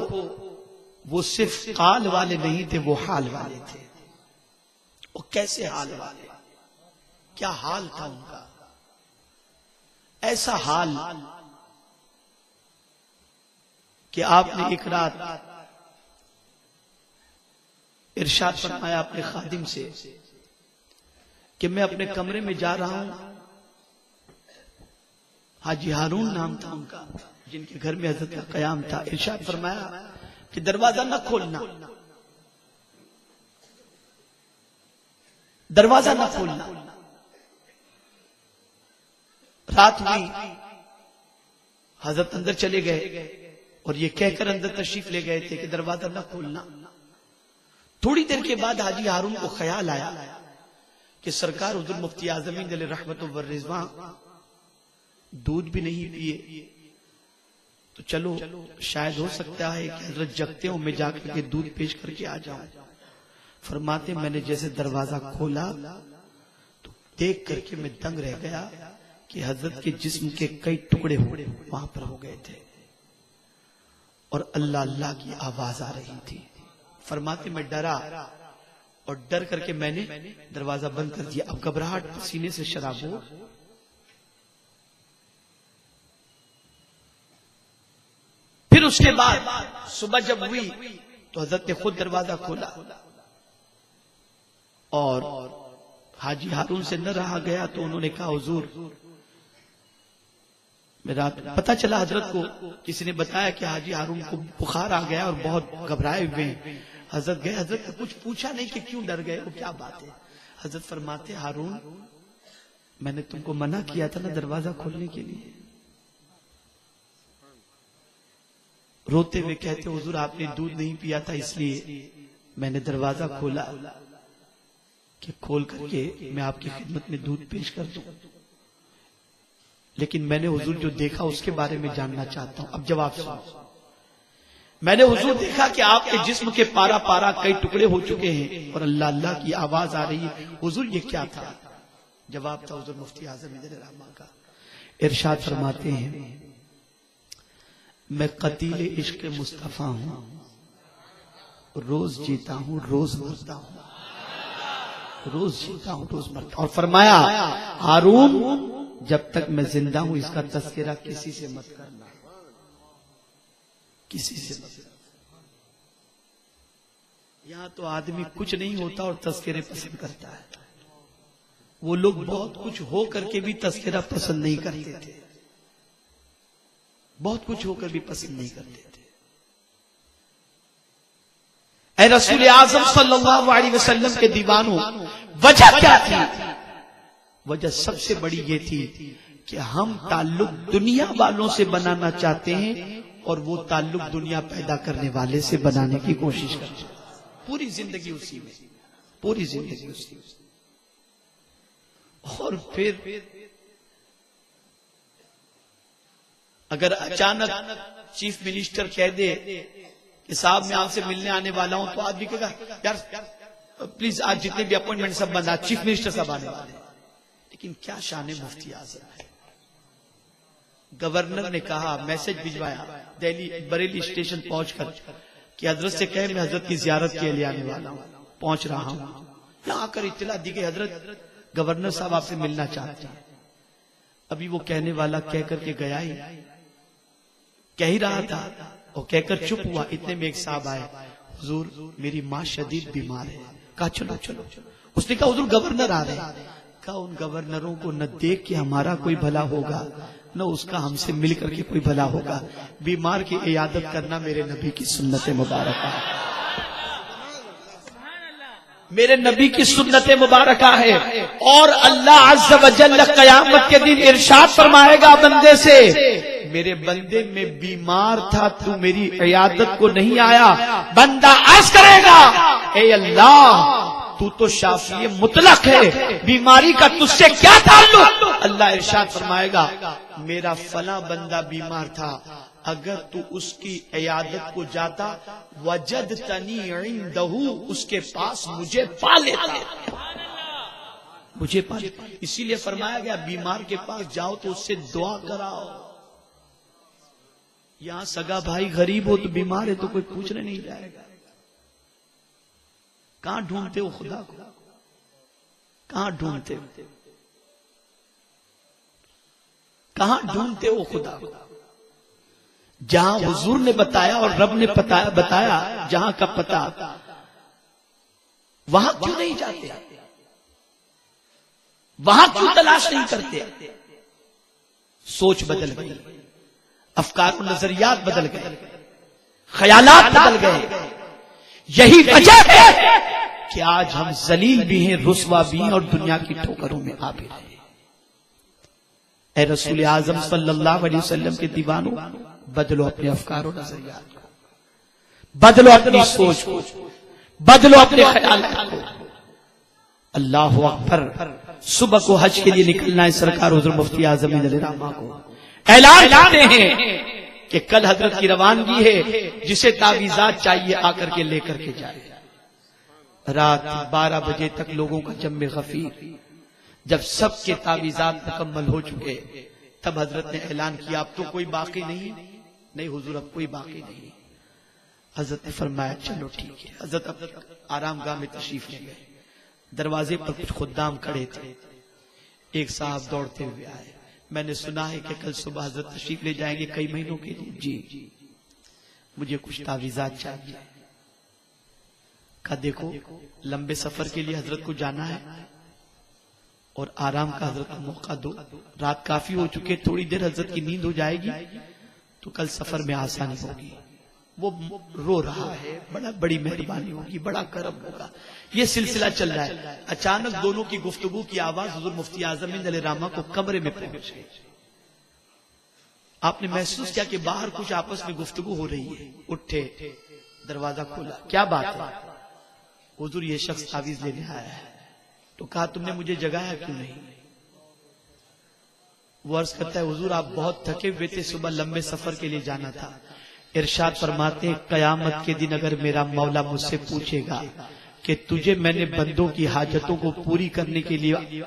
وہ صرف قال والے نہیں تھے، وہ حال والے تھے۔ وہ کیسے حال والے؟ کیا حال تھا ان کا؟ ایسا حال کہ آپ نے ایک رات ارشاد فرمایا اپنے خادم سے کہ میں اپنے کمرے میں جا رہا ہوں، حاجی ہارون نام تھا ان کا، جن کے گھر میں حضرت کا قیام تھا۔ ارشاد فرمایا کہ دروازہ نہ کھولنا، دروازہ نہ کھولنا۔ رات ہوئی، حضرت اندر چلے گئے اور یہ کہہ کر اندر تشریف لے گئے تھے کہ دروازہ نہ کھولنا۔ تھوڑی دیر کے بعد حاجی ہارون کو خیال آیا کہ سرکار حضور مفتی اعظم علیہ رحمت و رضوان دودھ بھی نہیں پیے، تو چلو شاید ہو سکتا ہے کہ حضرت جگتے ہوں، میں جا کر کے دودھ پیش کر کے آ جاؤں۔ فرماتے میں نے جیسے دروازہ کھولا تو دیکھ کر کے میں دنگ رہ گیا کہ حضرت کے جسم کے کئی ٹکڑے وہاں پر ہو گئے تھے اور اللہ اللہ کی آواز آ رہی تھی۔ فرماتے میں ڈرا اور ڈر کر کے میں نے دروازہ بند کر دیا۔ اب گھبراہٹ سینے سے شراب ہو۔ پھر اس کے بعد صبح جب ہوئی تو حضرت نے خود دروازہ کھولا اور حاجی ہارون سے نہ رہا گیا تو انہوں نے کہا حضور میرا پتہ چلا، حضرت کو کسی نے بتایا کہ حاجی ہارون کو بخار آ گیا اور بہت گھبرائے ہوئے ہیں۔ حضرت گئے، حضرت نے کچھ پوچھا نہیں کہ کیوں ڈر گئے، وہ کیا بات ہے؟ حضرت فرماتے ہارون میں نے تم کو منع کیا تھا نا دروازہ کھولنے کے لیے۔ روتے ہوئے کہتے حضور آپ نے دودھ نہیں پیا تھا اس لیے میں نے دروازہ کھولا کہ کھول کر کے میں آپ کی خدمت میں دودھ پیش کر دوں، لیکن میں نے حضور جو دیکھا اس کے بارے میں جاننا چاہتا ہوں۔ اب جواب سنو۔ میں نے حضور دیکھا کہ آپ کے جسم کے پارا پارا کئی ٹکڑے ہو چکے ہیں اور اللہ اللہ کی آواز آ رہی ہے، حضور یہ کیا تھا؟ جواب تھا حضور مفتی اعظم علیہ رحمہ کا۔ ارشاد فرماتے ہیں میں قتیل عشق مصطفیٰ ہوں، روز جیتا ہوں روز مرتا ہوں، روز جیتا ہوں روز مرتا ہوں۔ اور فرمایا ہارون جب تک میں زندہ ہوں اس کا تذکرہ کسی سے مت کرنا، کسی سے مت کرنا۔ یہاں تو آدمی کچھ نہیں ہوتا اور تذکرے پسند کرتا ہے، وہ لوگ بہت کچھ ہو کر کے بھی تذکرہ پسند نہیں کرتے تھے، بہت کچھ ہو کر بھی پسند نہیں کرتے تھے۔ اے رسول اعظم صلی اللہ علیہ وسلم کے دیوانوں، وجہ کیا تھی؟ وجہ سب سے بڑی یہ تھی کہ ہم تعلق دنیا والوں سے بنانا چاہتے ہیں اور وہ تعلق دنیا پیدا کرنے والے سے بنانے کی کوشش کرتے ہیں۔ پوری زندگی اسی میں، پوری زندگی اسی میں۔ اور پھر اگر اچانک چیف منسٹر کہہ دے کہ صاحب میں آپ سے ملنے آنے والا ہوں، تو آدمی کہے گا یار پلیز آج جتنے بھی اپوائنٹمنٹ سب بند، آج چیف منسٹر صاحب آنے والے ہیں۔ لیکن کیا شان مفتی اعظم ہے۔ گورنر نے کہا، میسج بھجوایا دہلی بریلی اسٹیشن پہنچ کر کہ حضرت سے کہے میں حضرت کی زیارت کے لیے آنے والا ہوں، پہنچ رہا ہوں۔ یہاں آ کر اطلاع دی گئی حضرت گورنر صاحب آپ سے ملنا چاہتے ہیں۔ ابھی وہ کہنے والا کہہ کر کے گیا ہی، کہہ ہی رہا تھا اور کہہ کر چپ ہوا، اتنے میں ایک صاحب آئے، حضور میری ماں شدید بیمار ہے۔ کہا چلو چلو۔ اس نے کہا حضور گورنر آ رہے ہیں۔ کہا ان گورنروں کو نہ دیکھ کے ہمارا کوئی بھلا ہوگا نہ اس کا ہم سے مل کر کے کوئی بھلا ہوگا۔ بیمار کی عیادت کرنا میرے نبی کی سنت مبارکہ ہے، میرے نبی کی سنت مبارکہ ہے۔ اور اللہ عز و جل قیامت کے دن ارشاد فرمائے گا بندے سے، میرے بندے میں بیمار تھا تو میری عیادت کو نہیں آیا۔ بندہ عرض کرے گا اے اللہ تو تو شافی مطلق ہے، بیماری کا تجھ سے کیا تعلق؟ اللہ ارشاد فرمائے گا میرا فلاں بندہ بیمار تھا، اگر تو اس کی عیادت کو جاتا وجدتنی عندہ، اس کے پاس مجھے پا لیتا، مجھے پا لیتا۔ اسی لیے فرمایا گیا بیمار کے پاس جاؤ تو اس سے دعا کراؤ، یہاں سگا بھائی غریب ہو تو بیمار ہے تو کوئی پوچھنے نہیں جائے گا. کہاں ڈھونڈتے ہو خدا کو؟ کہاں ڈھونڈتے ہو؟ کہاں ڈھونڈتے ہو خدا کو؟ جہاں حضور نے بتایا اور رب نے بتایا جہاں کا پتہ، وہاں کیوں نہیں جاتے؟ وہاں کیوں تلاش نہیں کرتے؟ سوچ بدل گئی، افکار و نظریات بدل گئے، خیالات بدل گئے. یہی وجہ ہے کہ آج ہم ذلیل بھی ہیں، رسوا بھی ہیں اور دنیا کی ٹھوکروں میں آ بھی رہے ہیں. اے رسول اعظم صلی اللہ علیہ وسلم کے دیوانوں، بدلو اپنے افکار و نظریات کو، بدلو اپنی سوچ کو، بدلو اپنے خیالات کو. اللہ اکبر. صبح کو حج کے لیے نکلنا ہے. سرکار حضور مفتی اعظم علیہ رحمہ کو اعلان کرتے ہیں کہ کل حضرت کی روانگی ہے، جسے تعویذات چاہیے آ کر کے لے کر کے جائے. رات 12 بجے تک لوگوں کا جم غفیر. جب سب کے تعویذات مکمل ہو چکے تب حضرت نے اعلان کیا اب تو کوئی باقی نہیں حضور، اب کوئی باقی نہیں. حضرت نے فرمایا چلو ٹھیک ہے. حضرت اب آرام گاہ میں تشریف لے گئے. دروازے پر کچھ خدام کھڑے تھے. ایک صاحب دوڑتے ہوئے آئے. میں نے سنا ہے کہ کل صبح حضرت تشریف لے جائیں گے کئی مہینوں کے لیے. جی مجھے کچھ تعویذات چاہیے. کہا دیکھو لمبے سفر کے لیے حضرت کو جانا ہے اور آرام کا حضرت کو موقع دو. رات کافی ہو چکے، تھوڑی دیر حضرت کی نیند ہو جائے گی تو کل سفر میں آسانی ہوگی. وہ رو رہا ہے، بڑی مہربانی ہوگی، بڑا کرم ہوگا. یہ سلسلہ چل رہا ہے. اچانک دونوں کی گفتگو کی آواز حضور مفتی اعظم علیہ رحمہ کو کمرے میں پہنچ گئی. آپ نے محسوس کیا کہ باہر کچھ آپس میں گفتگو ہو رہی ہے. اٹھے، دروازہ کھولا. کیا بات ہے؟ حضور یہ شخص تعویذ لینے آیا ہے. تو کہا تم نے مجھے جگایا کیوں نہیں؟ وہ عرض کرتا ہے حضور آپ بہت تھکے ہوئے تھے، صبح لمبے سفر کے لیے جانا تھا. ارشاد فرماتے ہیں قیامت کے دن اگر میرا مولا مجھ سے پوچھے گا کہ تجھے میں نے بندوں کی حاجتوں کو پوری کرنے کے لیے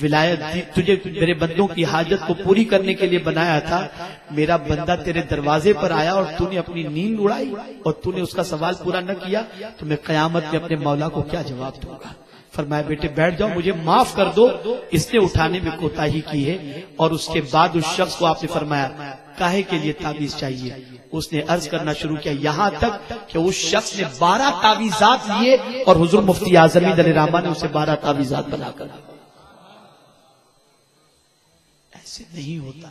ولایت دی، تجھے میرے بندوں کی حاجت کو پوری کرنے کے لیے بنایا تھا، میرا بندہ تیرے دروازے پر آیا اور تو نے اپنی نیند اڑائی اور تو نے اس کا سوال پورا نہ کیا تو میں قیامت میں اپنے مولا کو کیا جواب دوں گا؟ فرمایا بیٹے بیٹھ جاؤ، مجھے معاف کر دو، اس نے اٹھانے میں کوتاہی کی ہے. اور اس کے بعد اس شخص کو آپ نے فرمایا کاہے کے لیے تعویذ چاہیے؟ اس نے عرض کرنا شروع کیا یہاں تک کہ اس شخص نے 12 تعویذات لیے اور حضور مفتی اعظم علیہ رحمہ نے اسے 12 تعویذات بنا کر. ایسے نہیں ہوتا.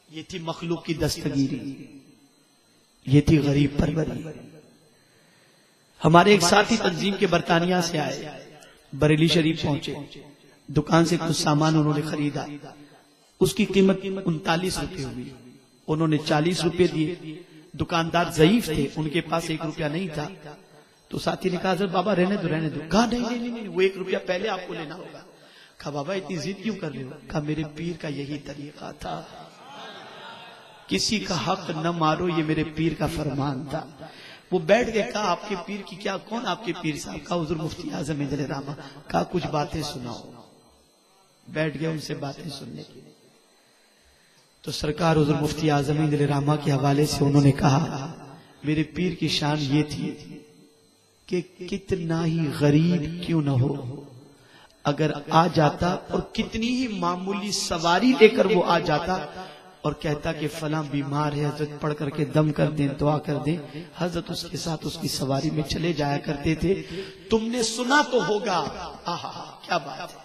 یہ تھی مخلوق کی دستگیری، یہ تھی غریب پروری. ہمارے ایک ساتھی تنظیم کے برطانیہ سے آئے، بریلی شریف پہنچے. دکان سے کچھ سامان انہوں نے خریدا. اس کی قیمت 39 روپے ہوئی. انہوں نے 40 روپے دیے. دکاندار ضعیف تھے، ان کے پاس 1 روپیہ نہیں تھا. تو ساتھی نے کہا حضرت بابا رہنے دو. کہا نہیں وہ 1 روپیہ پہلے آپ کو لینا ہوگا. کہا بابا اتنی ضد کیوں کر رہے ہو؟ کہا میرے پیر کا یہی طریقہ تھا، کسی کا حق نہ مارو، یہ میرے پیر کا فرمان تھا. وہ بیٹھ گئے. کہا آپ کے پیر کی کیا، کون آپ کے پیر صاحب؟ کہا حضور مفتی اعظم علیہ رحمہ. کہا کچھ باتیں سناؤ. بیٹھ گئے ان سے باتیں سننے کے لیے. تو سرکار حضور مفتی اعظم علیہ رحمہ کے حوالے سے انہوں نے کہا میرے پیر کی شان یہ تھی کہ کتنا ہی غریب کیوں نہ ہو اگر آ جاتا اور کتنی ہی معمولی سواری لے کر وہ آ جاتا اور کہتا کہ فلاں بیمار ہے حضرت پڑھ کر کے دم کر دیں، دعا کر دیں، حضرت اس کے ساتھ اس کی سواری میں چلے جایا کرتے تھے. تم نے سنا تو ہوگا، کیا بات ہے،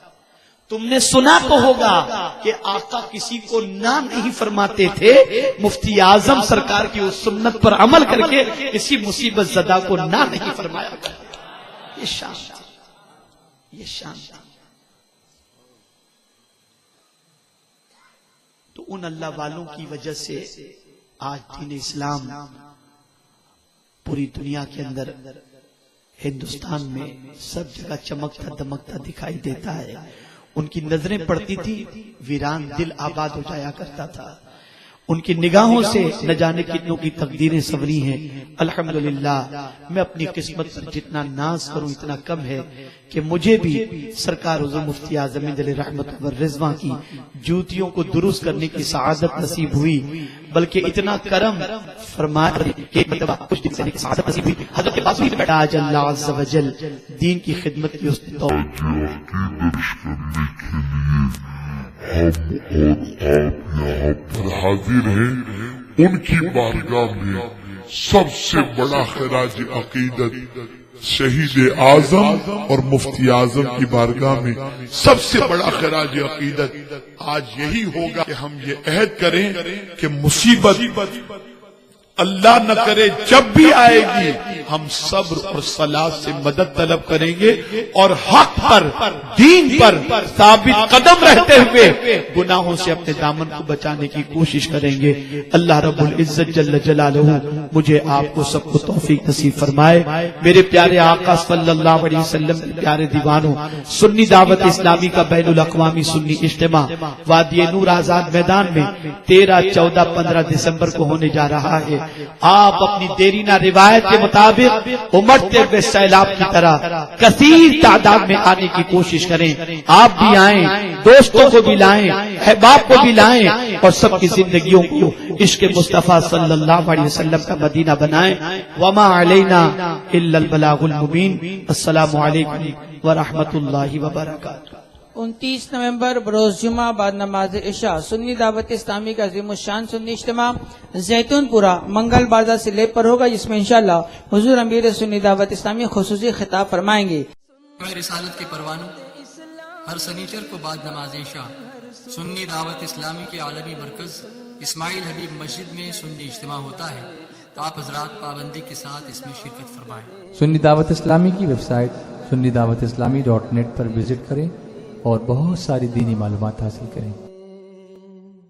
تم نے سنا تو ہوگا کہ آقا کسی کو نہ نہیں فرماتے تھے. مفتی اعظم سرکار کی اس سنت پر عمل کر کے کسی مصیبت زدہ کو نہ نہیں فرمایا. یہ شان تھی، یہ شان تھی. تو ان اللہ والوں کی وجہ سے آج دین اسلام پوری دنیا کے اندر، ہندوستان میں سب جگہ چمکتا دمکتا دکھائی دیتا ہے. ان کی نظریں پڑتی تھی، ویران دل آباد ہو جایا کرتا تھا. ان کی نگاہوں سے نہ جانے کتنوں کی تقدیریں سنوری ہیں. الحمدللہ میں اپنی قسمت پر جتنا ناز کروں اتنا کم ہے کہ مجھے بھی سرکار حضور مفتی اعظم علیہ رحمت و رضوان کی جوتیوں کو درست کرنے کی سعادت نصیب ہوئی، بلکہ اتنا کرم فرمایا کہ کچھ دن سے سعادت نصیب ہوئی. حضرت کے پاس بھی بیٹھا آج اللہ عز و جل دین کی خدمت کی اس پر حاضر ہیں. ان کی بارگاہ میں سب سے بڑا خراج عقیدت شہید اعظم اور مفتی اعظم کی بارگاہ میں سب سے بڑا خراج عقیدت آج یہی ہوگا کہ ہم یہ عہد کریں کہ مصیبت اللہ نہ کرے جب بھی آئے گی ہم صبر اور صلاح سے مدد طلب کریں گے اور حق پر دین پر ثابت قدم رہتے ہوئے گناہوں سے اپنے دامن کو بچانے کی کوشش کریں گے. اللہ رب العزت جل جلالہ مجھے آپ کو سب کو توفیق نصیب فرمائے. میرے پیارے آقا صلی اللہ علیہ وسلم کے پیارے دیوانوں، سنی دعوت اسلامی کا بین الاقوامی سنی اجتماع وادی نور آزاد میدان میں 13، 14، 15 دسمبر کو ہونے جا رہا ہے. آپ اپنی دیرینہ روایت کے مطابق امڑتے ہوئے سیلاب کی طرح کثیر تعداد میں آنے کی کوشش کریں. آپ بھی آئیں، دوستوں کو بھی لائیں، احباب کو بھی لائیں اور سب کی زندگیوں کو عشق مصطفیٰ صلی اللہ علیہ وسلم کا مدینہ بنائیں. وما علینا الا البلاغ المبین. السلام علیکم ورحمۃ اللہ وبرکاتہ. 29 نومبر بروز جمعہ بعد نماز عشاء سنی دعوت اسلامی کا عظیم الشان سنی اجتماع زیتون پورہ منگل بازار سے لیب پر ہوگا، جس میں انشاءاللہ حضور امیر سنی دعوت اسلامی خصوصی خطاب فرمائیں گے. رسالت کے پروانوں ہر سنیچر کو بعد نماز عشاء سنی دعوت اسلامی کے عالمی مرکز اسماعیل حبیب مسجد میں سنی اجتماع ہوتا ہے. آپ حضرات پابندی کے ساتھ اس میں شرکت فرمائیں. سنی دعوت اسلامی کی ویب سائٹ sunnidawatislamי.net پر وزٹ کریں اور بہت ساری دینی معلومات حاصل کریں.